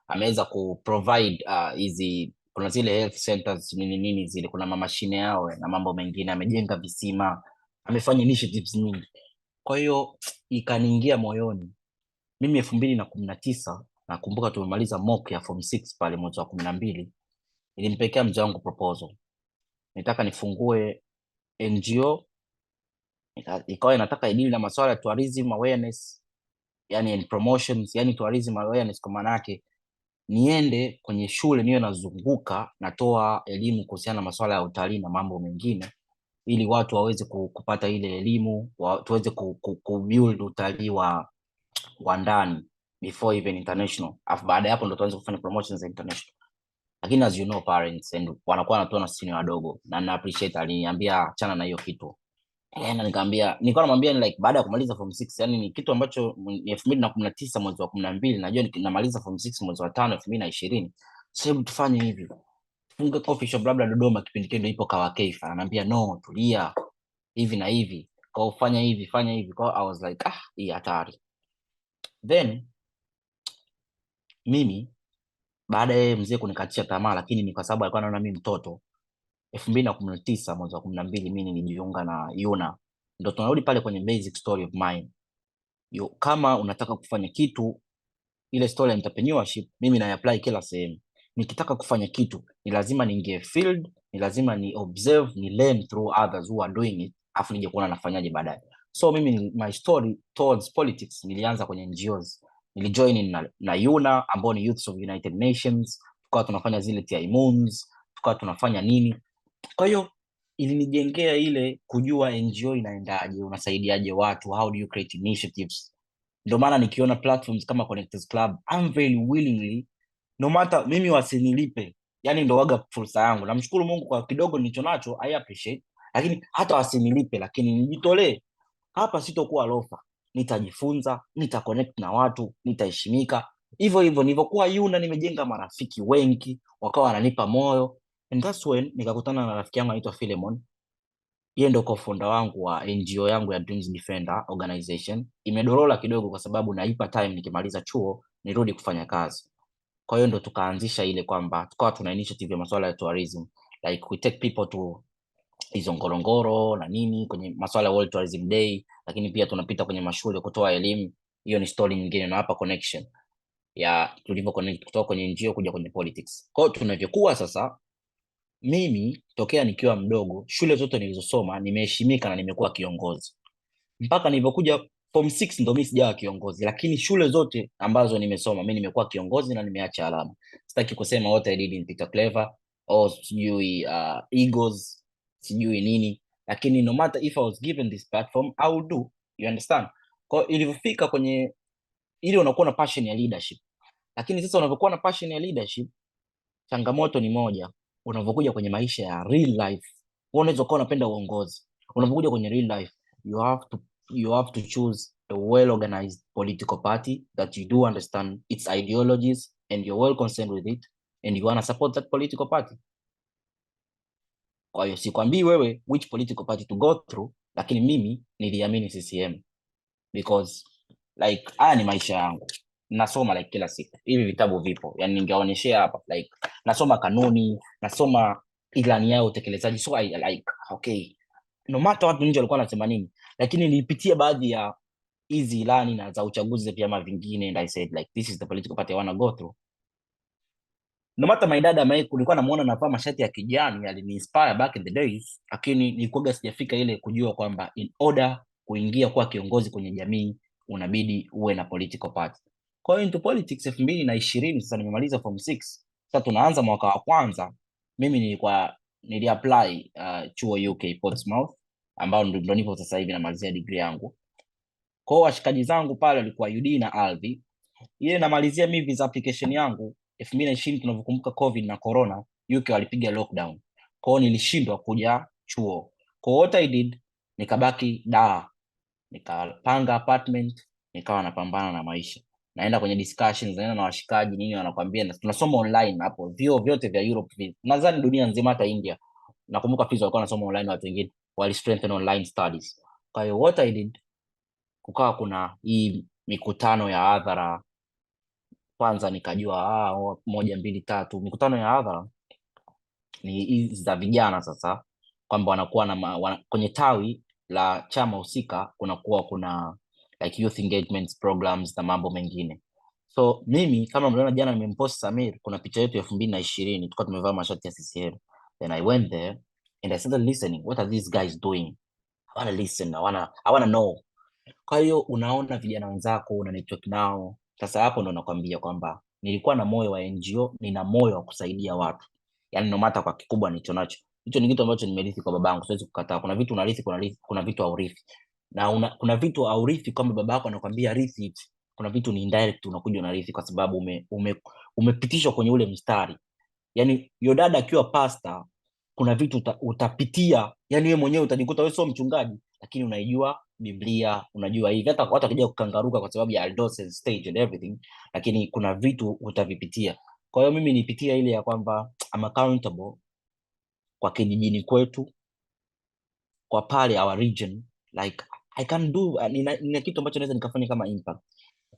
ameweza kuprovide hizi kuna zile health centers nini zile, kuna mashine yao na mambo mengine, amejenga visima, amefanya initiatives nyingi. Kwa hiyo ikaniingia moyoni. Mimi 2019 nakumbuka tumemaliza mock ya form 6 pale mwezi wa 12, nilimpekea mzee wangu proposal, nitaka nifungue NGO, ikawa inataka idili na masuala ya tourism awareness, yani and promotions, yani tourism awareness kwa maana yake niende kwenye shule niwe nazunguka natoa elimu kuhusiana na masuala ya utalii na mambo mengine, ili watu waweze kupata ile elimu, tuweze kubuild utalii wa ndani before even international, afu baada ya hapo ndo tuanze kufanya promotions za international. lakini as you know parents and wanakuwa wanatuona sisi ni wadogo, na na appreciate aliniambia achana na hiyo kitu. Na nikamwambia, nilikuwa namwambia like baada ya kumaliza form 6, yani ni kitu ambacho ni 2019 mwezi wa 12, najua namaliza form 6 mwezi wa 5 2020. Sasa hebu tufanye hivi, funge coffee shop labda Dodoma, kipindi kile ipo Kawa Keifa. Ananiambia no, tulia, hivi na hivi, kwa ufanya hivi, fanya hivi. Kwa I was like hii hatari. Then mimi baada ya mzee kunikatisha tamaa, lakini ni kwa sababu alikuwa anaona mimi mtoto, 2019 mwezi wa 12 mimi nilijiunga na Yuna. Ndio tunarudi pale kwenye basic story of mine. Kama unataka kufanya kitu, ile story ya entrepreneurship mimi na apply kila sehemu. Nikitaka kufanya kitu ni lazima niingie field, ni lazima ni observe, ni learn through others who are doing it, afu nije kuona nafanyaje baadaye. So mimi my story towards politics nilianza kwenye NGOs. Nilijoin na Yuna ambao ni Youths of United Nations, tukawa tunafanya zile TI moons, tukawa tunafanya nini. Kwa hiyo ilinijengea ile kujua NGO inaendaje, unasaidiaje watu, how do you create initiatives. Ndio maana nikiona platforms kama Connectors Club, I'm very willingly, no matter mimi wasinilipe, yani ndo waga fursa yangu. Namshukuru Mungu kwa kidogo nilicho nacho, I appreciate, lakini hata wasinilipe, lakini nijitolee. Hapa sitokuwa lofa, nitajifunza, nitaconnect na watu, nitaheshimika. Hivyo hivyo nilivyokuwa Yuna, nimejenga marafiki wengi, wakawa wananipa moyo. And that's when nikakutana na rafiki yangu anaitwa Philemon. Yeye ndo co-founder wangu wa NGO yangu ya Dreams Defender organization. Imedorola kidogo kwa sababu naipa time nikimaliza chuo nirudi kufanya kazi. Kwa hiyo ndo tukaanzisha ile kwamba tukawa tuna initiative ya masuala ya tourism, like we take people to hizo Ngorongoro na nini kwenye masuala ya World Tourism Day, lakini pia tunapita kwenye mashule kutoa elimu. Hiyo ni story nyingine, na hapa connection ya tulivyo connect kutoka kwenye NGO kuja kwenye politics. Kwa hiyo tunavyokuwa sasa, mimi tokea nikiwa mdogo, shule zote nilizosoma nimeheshimika na nimekuwa kiongozi. Mpaka nilipokuja form 6 ndo mimi sijawa kiongozi, lakini shule zote ambazo nimesoma mimi nimekuwa kiongozi na nimeacha alama. Sitaki kusema what I did in Peter Clever or sijui Eagles sijui nini, lakini no matter if I was given this platform I will do, you understand. Kwa ilivyofika kwenye ile unakuwa na passion ya leadership, lakini sasa unavyokuwa na passion ya leadership, changamoto ni moja. Unavyokuja kwenye maisha ya real life, unaweza kuwa unapenda uongozi, unavyokuja kwenye real life you have to choose a well organized political party that you do understand its ideologies and you're well concerned with it and you want to support that political party. Kwa hiyo sikwambii wewe which political party to go through, lakini mimi niliamini CCM because like haya ni maisha yangu. Nasoma like kila siku, hivi vitabu vipo, yani ningeonyeshea hapa, like nasoma kanuni, nasoma ilani yao utekelezaji. So I like okay, no matter watu nje walikuwa wanasema nini, lakini nilipitia baadhi ya hizi ilani na za uchaguzi za vyama vingine and I said like this is the political party I want to go through. No matter my dad ambaye kulikuwa namuona navaa mashati ya kijani aliniinspire back in the days, lakini nilikuwa sijafika ile kujua kwamba in order kuingia kuwa kiongozi kwenye jamii unabidi uwe na political party. Kwa hiyo into politics 2020, sasa nimemaliza form 6, sasa tunaanza mwaka wa kwanza. Mimi niliapply chuo UK Portsmouth, ambao ndo nipo sasa hivi namalizia degree yangu. Kwa hiyo washikaji zangu pale walikuwa UD na Alvi. Ile namalizia mimi visa application yangu 2020, tunavyokumbuka COVID na corona, UK walipiga lockdown. Kwa hiyo nilishindwa kuja chuo. Kwa what I did, nikabaki Dar, nikapanga apartment, nikawa napambana na maisha. Naenda kwenye discussions, naenda na washikaji nini, wanakuambia tunasoma online hapo. Vio vyote vya Europe, nadhani dunia nzima, hata India. Nakumbuka Fizo walikuwa wanasoma online, watu wengine wali strengthen online studies. Kwa hiyo what I did, kukawa kuna hii mikutano ya hadhara. Kwanza nikajua 1 2 3 mikutano ya hadhara ni hizi za vijana. Sasa kwamba wanakuwa na kwenye tawi la chama husika kunakuwa kuna like youth engagement programs na mambo mengine. So mimi kama mliona jana nimempost Samir, kuna picha yetu ya 2020 tulikuwa tumevaa mashati ya CCM. Then I went there and I started listening, what are these guys doing? I want to listen, I want to know. Kwa hiyo unaona vijana wenzako una network nao. Sasa hapo ndo nakwambia kwamba nilikuwa na moyo wa NGO, nina moyo wa kusaidia watu. Yaani no matter kwa kikubwa nilicho nacho. Hicho ni kitu ambacho nimerithi kwa babangu, siwezi kukataa. Kuna vitu unarithi, kuna vitu haurithi. Na kuna vitu haurithi kama baba yako anakuambia rithi it. Kuna vitu ni indirect unakuja unarithi kwa sababu umepitishwa kwenye ule mstari. Yani your dad akiwa pastor, kuna vitu utapitia, yani wewe mwenyewe utajikuta wewe sio mchungaji lakini unaijua Biblia, unajua hivi, hata watu wakija kukangaruka kwa sababu ya adolescent stage and everything, lakini kuna vitu utavipitia. Kwa hiyo mimi nipitia ile ya kwamba I'm accountable kwa kijijini kwetu, kwa pale our region, like I can do, nina kitu ambacho naweza nikafanya kama impact.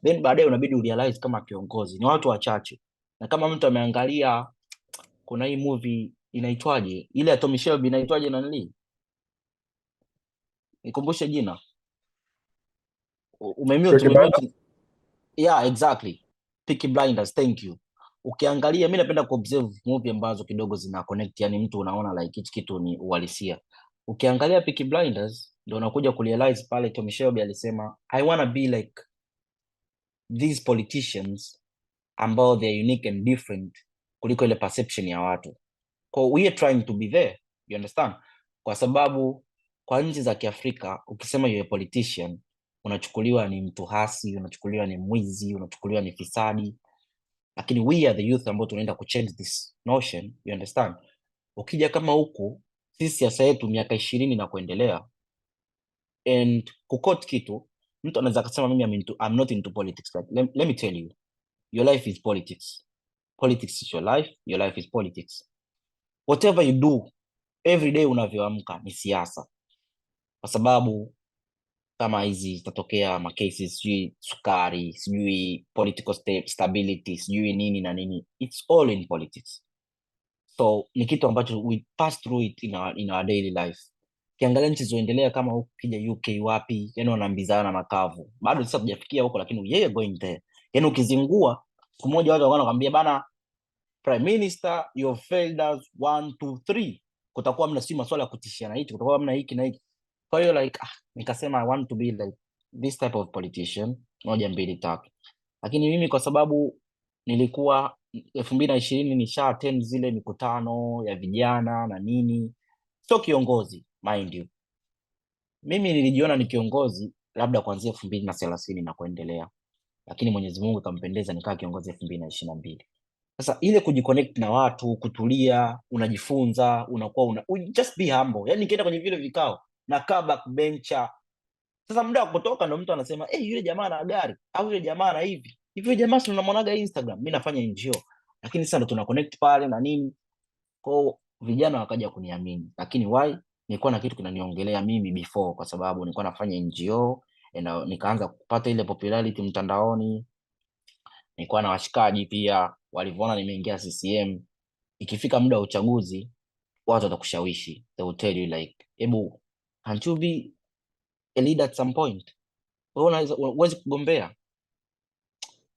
Then baadaye unabidi urealize kama kiongozi ni watu wachache, na kama mtu ameangalia, kuna hii movie inaitwaje ile ya Tommy Shelby, inaitwaje nani, nikumbushe jina. Umemute. Yeah, exactly, Peaky Blinders, thank you. Ukiangalia, mimi napenda kuobserve movie ambazo kidogo zina connect, yani mtu unaona like hichi kitu ni uhalisia. Ukiangalia Peaky Blinders ndio unakuja kurealize pale Tommy Shelby alisema I wanna be like these politicians ambao they are unique and different kuliko ile perception ya watu. So we are trying to be there, you understand? Kwa sababu kwa nchi za Kiafrika ukisema you're a politician unachukuliwa ni mtu hasi, unachukuliwa ni mwizi, unachukuliwa ni fisadi. Lakini we are the youth ambao tunaenda ku change this notion, you understand? Ukija kama huku sisi siasa yetu miaka 20 na kuendelea, and kukot kitu, mtu anaweza kusema mimi I'm not into politics. Like, let me tell you, your life is politics. Politics is your life. Your life is politics. Whatever you do every day, unavyoamka ni siasa, kwa sababu kama hizi zitatokea macases, sijui sukari, sijui political stability, sijui nini na nini, it's all in politics. So ni kitu ambacho we pass through it in our daily life. Kiangalia nchi zoendelea kama huku, kija UK wapi, yani wanaambizana makavu. Bado sasa tujafikia huko, lakini yeye going there. Yani ukizingua siku moja watu wanakuambia bana, Prime Minister, you failed us 1 2 3. Kutakuwa mna si maswala ya kutishiana hichi, kutakuwa mna hiki na hiki. Kwa hiyo like nikasema I want to be like this type of politician, 1 2 3. Lakini mimi kwa sababu nilikuwa 2020 nisha attend zile mikutano ya vijana na nini, sio kiongozi mind you. Mimi nilijiona ni kiongozi labda kuanzia 2030 na kuendelea, lakini Mwenyezi Mungu akampendeza nikaa kiongozi 2022. Sasa ile kujiconnect na watu, kutulia, unajifunza, unakuwa just be humble. Yani nikienda kwenye vile vikao na kaa backbencher. Sasa muda wa kutoka ndo mtu anasema yule jamaa ana gari au yule jamaa ana hivi. Hivyo jamaa si tunamwonaga Instagram, mimi nafanya NGO. Lakini sasa ndo tuna connect pale na nini. Kwa vijana wakaja kuniamini. Lakini why? Nilikuwa na kitu kinaniongelea mimi before, kwa sababu nilikuwa nafanya NGO na nikaanza kupata ile popularity mtandaoni. Nilikuwa na washikaji pia walivyoona nimeingia CCM. Ikifika muda wa uchaguzi watu watakushawishi, they will tell you like, hebu can't you be a leader at some point, wewe unaweza kugombea.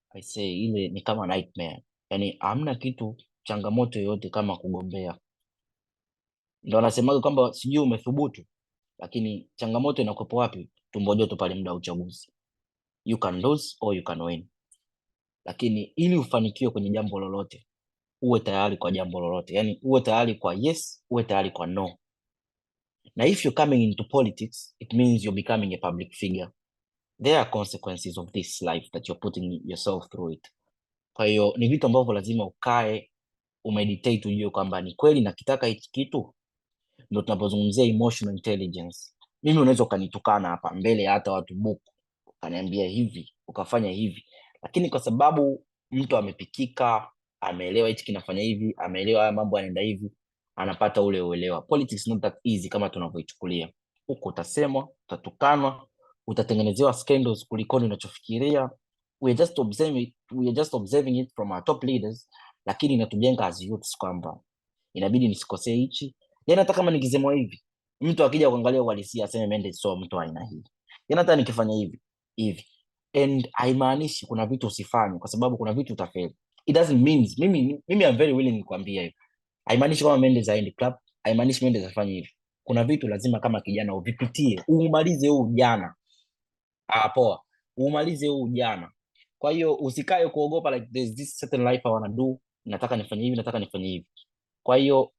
I say ile ni kama nightmare, yani hamna kitu changamoto yoyote kama kugombea. Ndio anasemaga kwamba sijui umethubutu, lakini changamoto inakuwepo wapi? Tumbo joto pale muda wa uchaguzi. You can lose or you can win, lakini ili ufanikiwe kwenye jambo lolote uwe tayari kwa jambo lolote, yani uwe tayari kwa yes, uwe tayari kwa no. Na if you're coming into politics, it means you're becoming a public figure. There are consequences of this life that you're putting yourself through it. Kwa hiyo ni vitu ambavyo lazima ukae umeditate, ujue kwamba ni kweli nakitaka hichi kitu. Ndio tunapozungumzia emotional intelligence. Mimi unaweza ukanitukana hapa mbele ya hata watu buku, ukaniambia hivi, ukafanya hivi, lakini kwa sababu mtu amepikika, ameelewa hichi kinafanya hivi, ameelewa haya mambo yanaenda hivi, anapata ule uelewa. Politics not that easy kama tunavyoichukulia. Huko utasemwa, utatukanwa, utatengenezewa scandals kuliko unachofikiria. We are just observing it from our top leaders, lakini inatujenga as youths kwamba inabidi nisikosee hichi. Yaani hata kama nikisema hivi, mtu akija kuangalia uhalisia aseme Mendez sio mtu aina hii. Yaani hata nikifanya hivi, and haimaanishi kuna vitu usifanye, kwa sababu kuna vitu utafeli. It doesn't mean mimi I'm very willing kuambia hiyo. Haimaanishi kama Mendez aende club, haimaanishi Mendez afanye hivi. Kuna vitu lazima kama kijana uvipitie, umalize huu ujana. Poa. Umalize huu ujana. Kwa hiyo usikae kuogopa like there's this certain life I wanna do, nataka nifanye hivi, nataka nifanye hivi. Kwa hiyo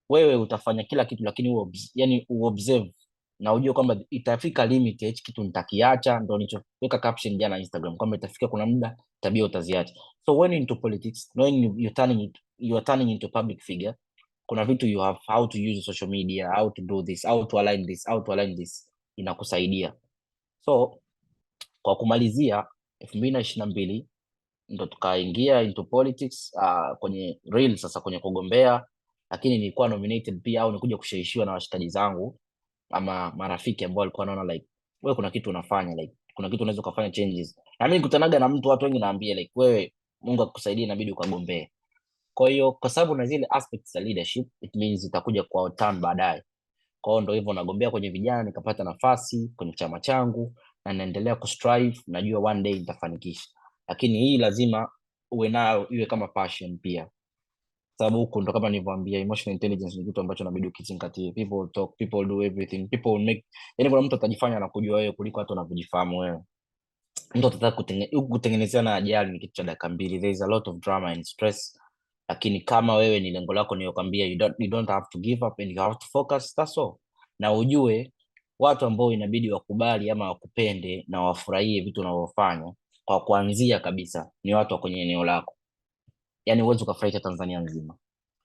wewe utafanya kila kitu, lakini uobserve na ujue kwamba itafika limit ya hichi kitu nitakiacha. Ndio nilichoweka caption jana Instagram kwamba itafika kuna muda tabia utaziacha. So when into politics, when you're turning it you are turning into a public figure, kuna vitu you have how to use social media, how to do this, how to align this inakusaidia. So kwa kumalizia 2022 ndo tukaingia into politics kwenye real sasa, kwenye kugombea, lakini nilikuwa nominated pia, au nikuja kushawishiwa na washikaji zangu ama marafiki ambao walikuwa wanaona like wewe kuna kitu unafanya, like kuna kitu unaweza kufanya changes. Na mimi nikutanaga na mtu, watu wengi naambia like wewe Mungu akusaidie, inabidi ukagombee. Kwa hiyo kwa sababu na zile aspects za leadership, it means itakuja kwa turn baadaye. Kwa hiyo ndo hivyo nagombea kwenye vijana, nikapata nafasi kwenye chama changu na naendelea kustrive, najua one day nitafanikisha. Lakini hii lazima uwe nayo, iwe kama passion pia, sababu huku ndo kama nilivyoambia, emotional intelligence ni kitu ambacho inabidi ukizingatie. People talk, people do everything, people make, yani kuna mtu atajifanya anakujua wewe kuliko hata unavyojifahamu wewe. Mtu atataka kutengenezea na ajali, ni kitu cha dakika mbili. There is a lot of drama and stress, lakini kama wewe ni lengo lako niliyokwambia, you don't have to give up and you have to focus, that's all. Na ujue watu ambao inabidi wakubali ama wakupende na wafurahie vitu unavyofanya kwa kuanzia kabisa ni watu wa kwenye eneo lako. Yani huwezi ukafurahisha Tanzania nzima,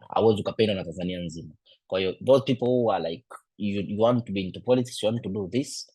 hauwezi ukapendwa na Tanzania nzima. Kwa hiyo those people who are like you want to be into politics, you want to do this,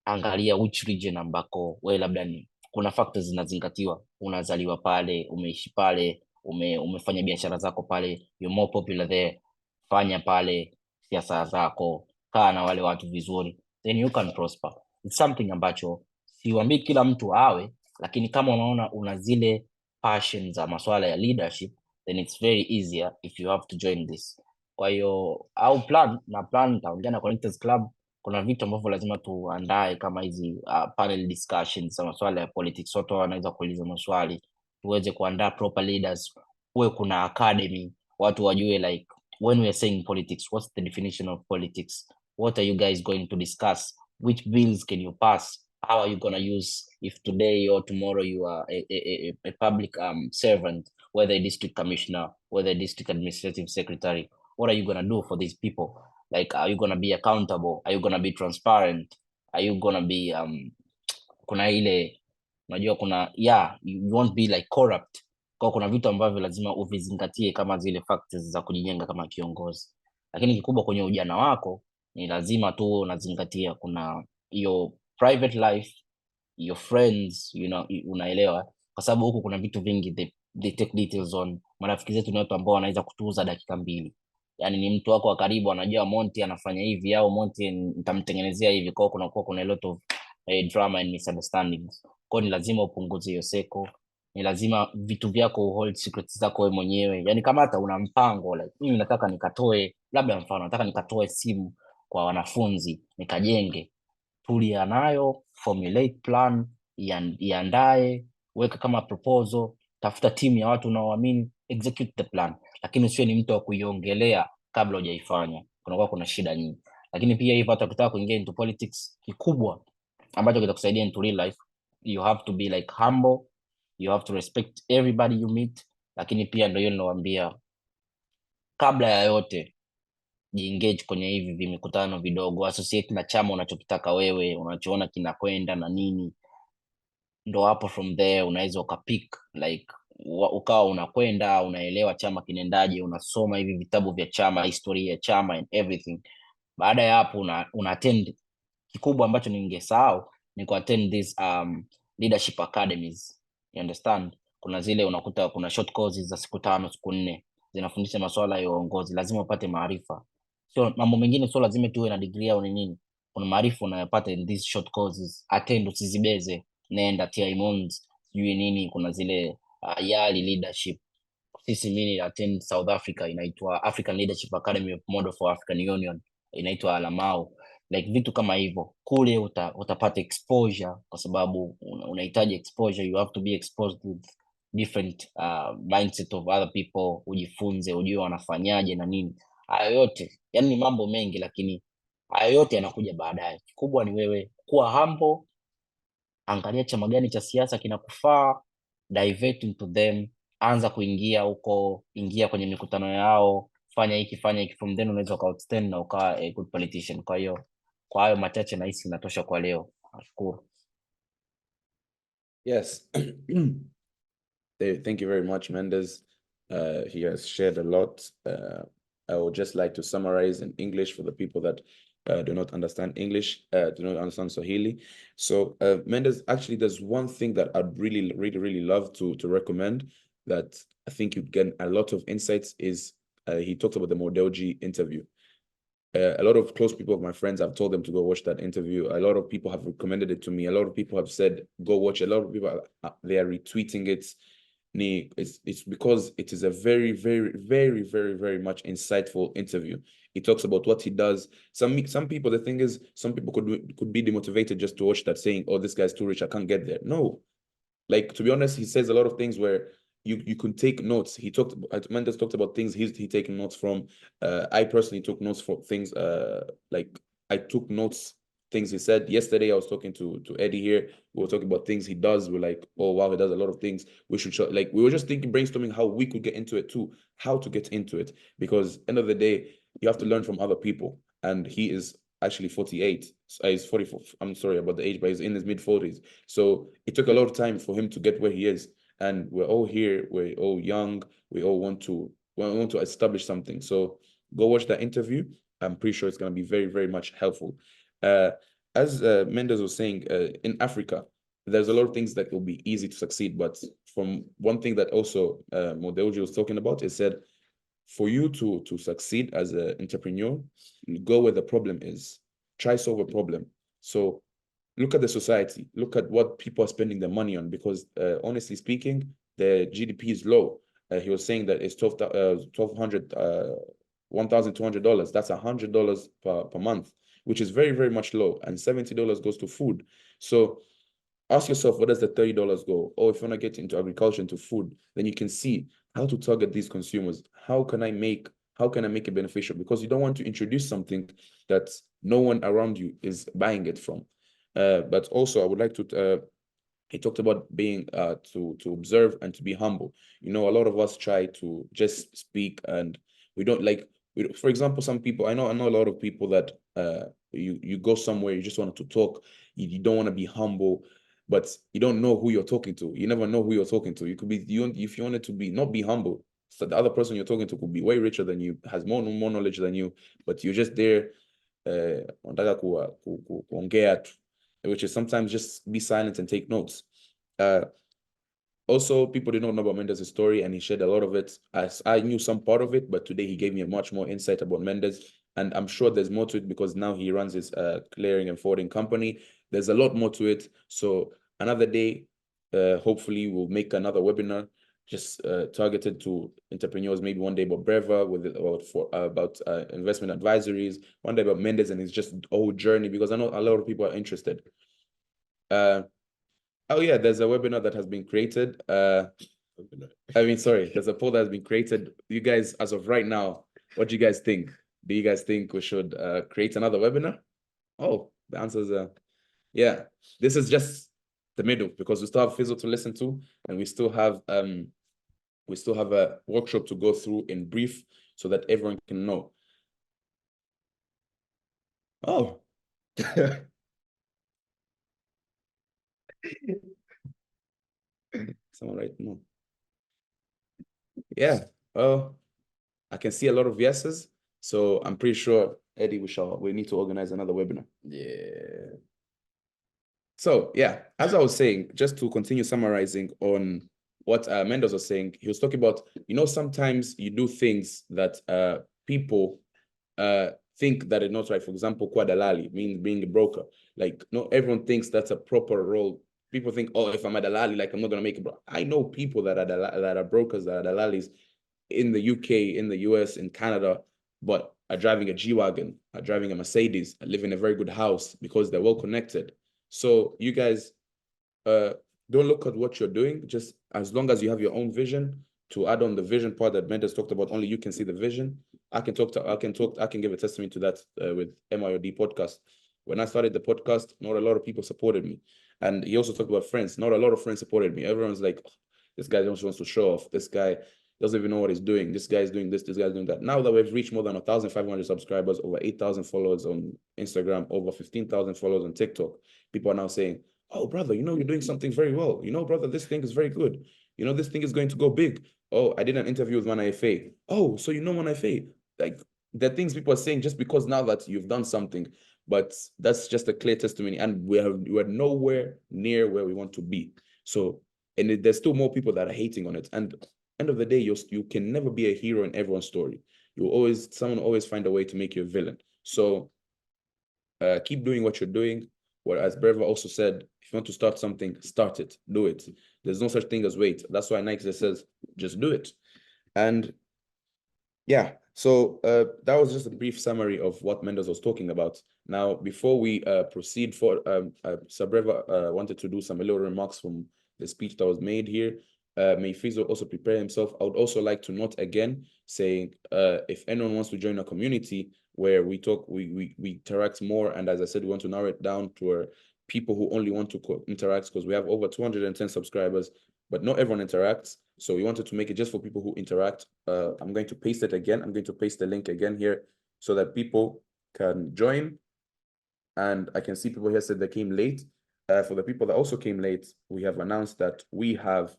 angalia which region ambako wewe labda ni kuna factors zinazingatiwa. Unazaliwa pale, umeishi pale, umefanya biashara zako pale, you're more popular there, fanya pale siasa zako, kaa na wale watu vizuri, then you can prosper. It's something ambacho siwaambii kila mtu awe, lakini kama unaona una zile passion za masuala ya leadership, then it's very easier if you have to join this. Kwa hiyo au plan nitaongea na Connectors Club, kuna vitu ambavyo lazima tuandae kama hizi panel discussions za masuala ya politics, watu wanaweza kuuliza maswali, tuweze kuandaa proper leaders, kuwe kuna academy, watu wajue like when we are saying politics, what's the definition of politics, what are you guys going to discuss, which bills can you pass, how are you going to use, if today or tomorrow you are a public servant, whether a district commissioner, whether a district administrative secretary, what are you going to do for these people? Like, are you gonna be accountable? Are you gonna be transparent? Are you gonna be kuna ile unajua kuna you won't be like corrupt. Kwa kuna vitu ambavyo lazima uvizingatie kama zile factors za kujijenga kama kiongozi, lakini kikubwa kwenye ujana wako ni lazima tu unazingatia kuna hiyo private life, your friends, you know, unaelewa, kwa sababu huku kuna vitu vingi they take details on. Marafiki zetu ni watu ambao wanaweza kutuuza dakika mbili, yani ni mtu wako wa karibu anajua Monty anafanya hivi au Monty nitamtengenezea hivi, kwa kuna a lot of drama and misunderstandings. Kwa ni lazima upunguze hiyo seko, ni lazima vitu vyako hold secrets zako wewe mwenyewe. Yani kama hata una mpango like mimi nataka nikatoe, labda mfano nataka nikatoe simu kwa wanafunzi nikajenge, tulia nayo, formulate plan, iandae, weka kama proposal, tafuta timu ya watu unaoamini, execute the plan, lakini usiwe ni mtu wa kuiongelea kabla hujaifanya, kunakuwa kuna shida nyingi. Lakini pia hivyo hata ukitaka kuingia into politics, kikubwa ambacho kitakusaidia into real life, you have to be like humble, you have to respect everybody you meet. Lakini pia ndio hiyo ninawaambia, kabla ya yote jiengage kwenye hivi vimikutano vidogo, associate na chama unachokitaka wewe, unachoona kinakwenda na nini, ndo hapo from there unaweza ukapick like ukawa unakwenda unaelewa chama kinaendaje, unasoma hivi vitabu vya chama, historia ya chama and everything. Baada ya hapo una attend, kikubwa ambacho ningesahau ni ku attend these leadership academies, you understand. Kuna zile unakuta kuna short courses za siku 5 siku 4 zinafundisha masuala ya uongozi, lazima upate maarifa. Sio mambo mengine, sio lazima tuwe na degree au nini, kuna maarifa unayopata in these short courses. Attend, usizibeze, nenda TIMONs sijui nini, kuna zile YALI leadership. Sisi mimi attend South Africa, inaitwa African Leadership Academy of Model for African Union, inaitwa Alamau. Like vitu kama hivyo kule utapata exposure, kwa sababu unahitaji exposure, you have to be exposed with different mindset of other people, ujifunze, ujue wanafanyaje na nini. Hayo yote yani ni mambo mengi, lakini hayo yote yanakuja baadaye. Kikubwa ni wewe kuwa humble, angalia chama gani cha siasa kinakufaa, divert into them, anza kuingia huko, ingia kwenye mikutano yao, fanya hiki from then unaweza outstand na ukawa a good politician. Kwa hiyo kwa hayo machache nahisi inatosha kwa leo. Nashukuru. Yes. Thank you very much, Mendez. He has shared a lot. I would just like to summarize in English for the people that do not understand English, do not understand Swahili. So Mendez, actually, there's one thing that I'd really love to recommend that I think you'd get a lot of insights is he talked about the Modelji interview. A lot of close people of my friends, I've told them to go watch that interview. A lot of people have recommended it to me. A lot of people have said, go watch. A lot of people, they are retweeting it. It's because it is a very much insightful interview. He talks about what he does. Some people, the thing is, some people could be demotivated just to watch that, saying, "Oh, this guy's too rich, I can't get there." No, like, to be honest, he says a lot of things where you can take notes. Mendes talked about things he taken notes from. I personally took notes for things. Like, I took notes things he said yesterday. I was talking to Eddie here. We were talking about things he does. We're like, oh wow, he does a lot of things. We should show, like, we were just thinking, brainstorming how we could get into it too, how to get into it, because end of the day, you have to learn from other people. And he is actually 48. He's 44. I'm sorry about the age, but he's in his mid-40s. So it took a lot of time for him to get where he is. And we're all here. We're all young. We all want to establish something. So go watch that interview. I'm pretty sure it's going to be very much helpful. As Mendez was saying, in Africa, there's a lot of things that will be easy to succeed. But from one thing that also Modelji was talking about, is said, for you to succeed as an entrepreneur, go where the problem is. Try solve a problem. So look at the society. Look at what people are spending their money on, because honestly speaking, the GDP is low. He was saying that it's $1,200. That's $100 per month, which is very much low. And $70 goes to food. So ask yourself, where does the $30 go? Or if you want to get into agriculture, into food, then you can see how to target these consumers. How can I make it beneficial? Because you don't want to introduce something that no one around you is buying it from. But also, I would like to. He talked about being to observe and to be humble. You know, a lot of us try to just speak, and we don't like. For example, some people, I know a lot of people that you go somewhere, you just want to talk. You don't want to be humble, but you don't know who you're talking to. You never know who you're talking to. You could be if you wanted to be not be humble. So the other person you're talking to could be way richer than you, has more knowledge than you, but you're just there, wanataka kuongea tu, which is sometimes just be silent and take notes. Also, people did not know about Mendez's story, and he shared a lot of it. As I knew some part of it, but today he gave me a much more insight about Mendez, and I'm sure there's more to it because now he runs his clearing and forwarding company. There's a lot more to it. So another day, hopefully we'll make another webinar just targeted to entrepreneurs. Maybe one day about Breva, about investment advisories. One day about Mendez and his just whole journey, because I know a lot of people are interested. Oh yeah, there's a webinar that has been created. Sorry, there's a poll that has been created. You guys, as of right now, what do you guys think? Do you guys think we should create another webinar? Oh, the answer is yeah. This is just the middle, because we still have Fizzle to listen to, and we still have a workshop to go through in brief so that everyone can know. Oh. Someone right? No. Yeah. Well, I can see a lot of yeses, so I'm pretty sure, Eddie, we need to organize another webinar. Yeah. So yeah, as I was saying, just to continue summarizing on what Mendez was saying, he was talking about, sometimes you do things that people think that are not right. For example, Kwadalali, means being a broker. Like, not everyone thinks that's a proper role. People think, oh, if I'm a dalali, like, I'm not gonna make it. I know people that are brokers, that are dalalis in the UK, in the US, in Canada, but are driving a G-Wagon, are driving a Mercedes, are living in a very good house because they're well connected. So you guys, don't look at what you're doing. Just as long as you have your own vision, to add on the vision part that Mendez talked about, only you can see the vision. I can give a testimony to that with MIOD podcast. When I started the podcast, not a lot of people supported me. And he also talked about friends. Not a lot of friends supported me. Everyone's like, oh, this guy just wants to show off. This guy doesn't even know what he's doing. This guy's doing this guy's doing that. Now that we've reached more than 1,500 subscribers, over 8,000 followers on Instagram, over 15,000 followers on TikTok, people are now saying, oh, brother, you're doing something very well. Brother, this thing is very good. you know, this thing is going to go big. Oh, I did an interview with Mana FA. Oh, so you know Mana FA. Like, the things people are saying just because now that you've done something, but that's just a clear testimony. And we're nowhere near where we want to be. So, and there's still more people that are hating on it. And end of the day, you can never be a hero in everyone's story. Someone always find a way to make you a villain. So keep doing what you're doing. Whereas Breva also said, if you want to start something, start it, do it. There's no such thing as wait. That's why Nike says, just do it. And yeah, so that was just a brief summary of what Mendez was talking about. Now, before we proceed Sabreva wanted to do some little remarks from the speech that was made here. May Fizo also prepare himself. I would also like to note again, saying if anyone wants to join a community where we talk, we interact more, and as I said, we want to narrow it down to people who only want to interact, because we have over 210 subscribers, but not everyone interacts. So we wanted to make it just for people who interact. I'm going to paste it again. I'm going to paste the link again here so that people can join. And I can see people here said they came late. For the people that also came late, we have announced that we have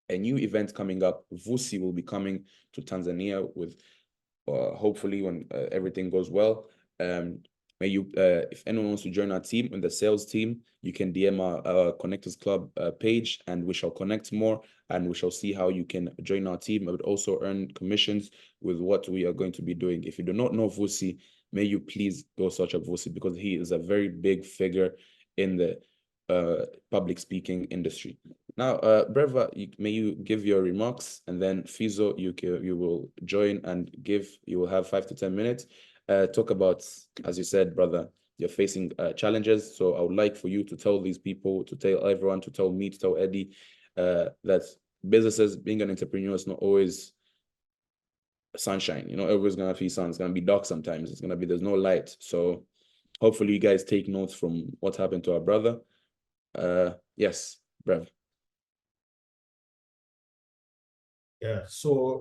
a new event coming up. VUCI will be coming to Tanzania with, hopefully when everything goes well. If anyone wants to join our team, in the sales team, you can DM our Connectors Club page, and we shall connect more, and we shall see how you can join our team. I would also earn commissions with what we are going to be doing. If you do not know VUCI, may you please go search up VUCI, because he is a very big figure in the public speaking industry. Now, Breva, may you give your remarks, and then Fizo, you will join and you will have 5 to 10 minutes. Talk about, as you said, brother, you're facing challenges. So I would like for you to tell these people, to tell everyone, to tell me, to tell Eddie, that businesses, being an entrepreneur is not always sunshine. You know, everyone's gonna be sun. It's gonna be dark sometimes. There's no light. So hopefully you guys take notes from what happened to our brother. Yes, Brev. Yeah, so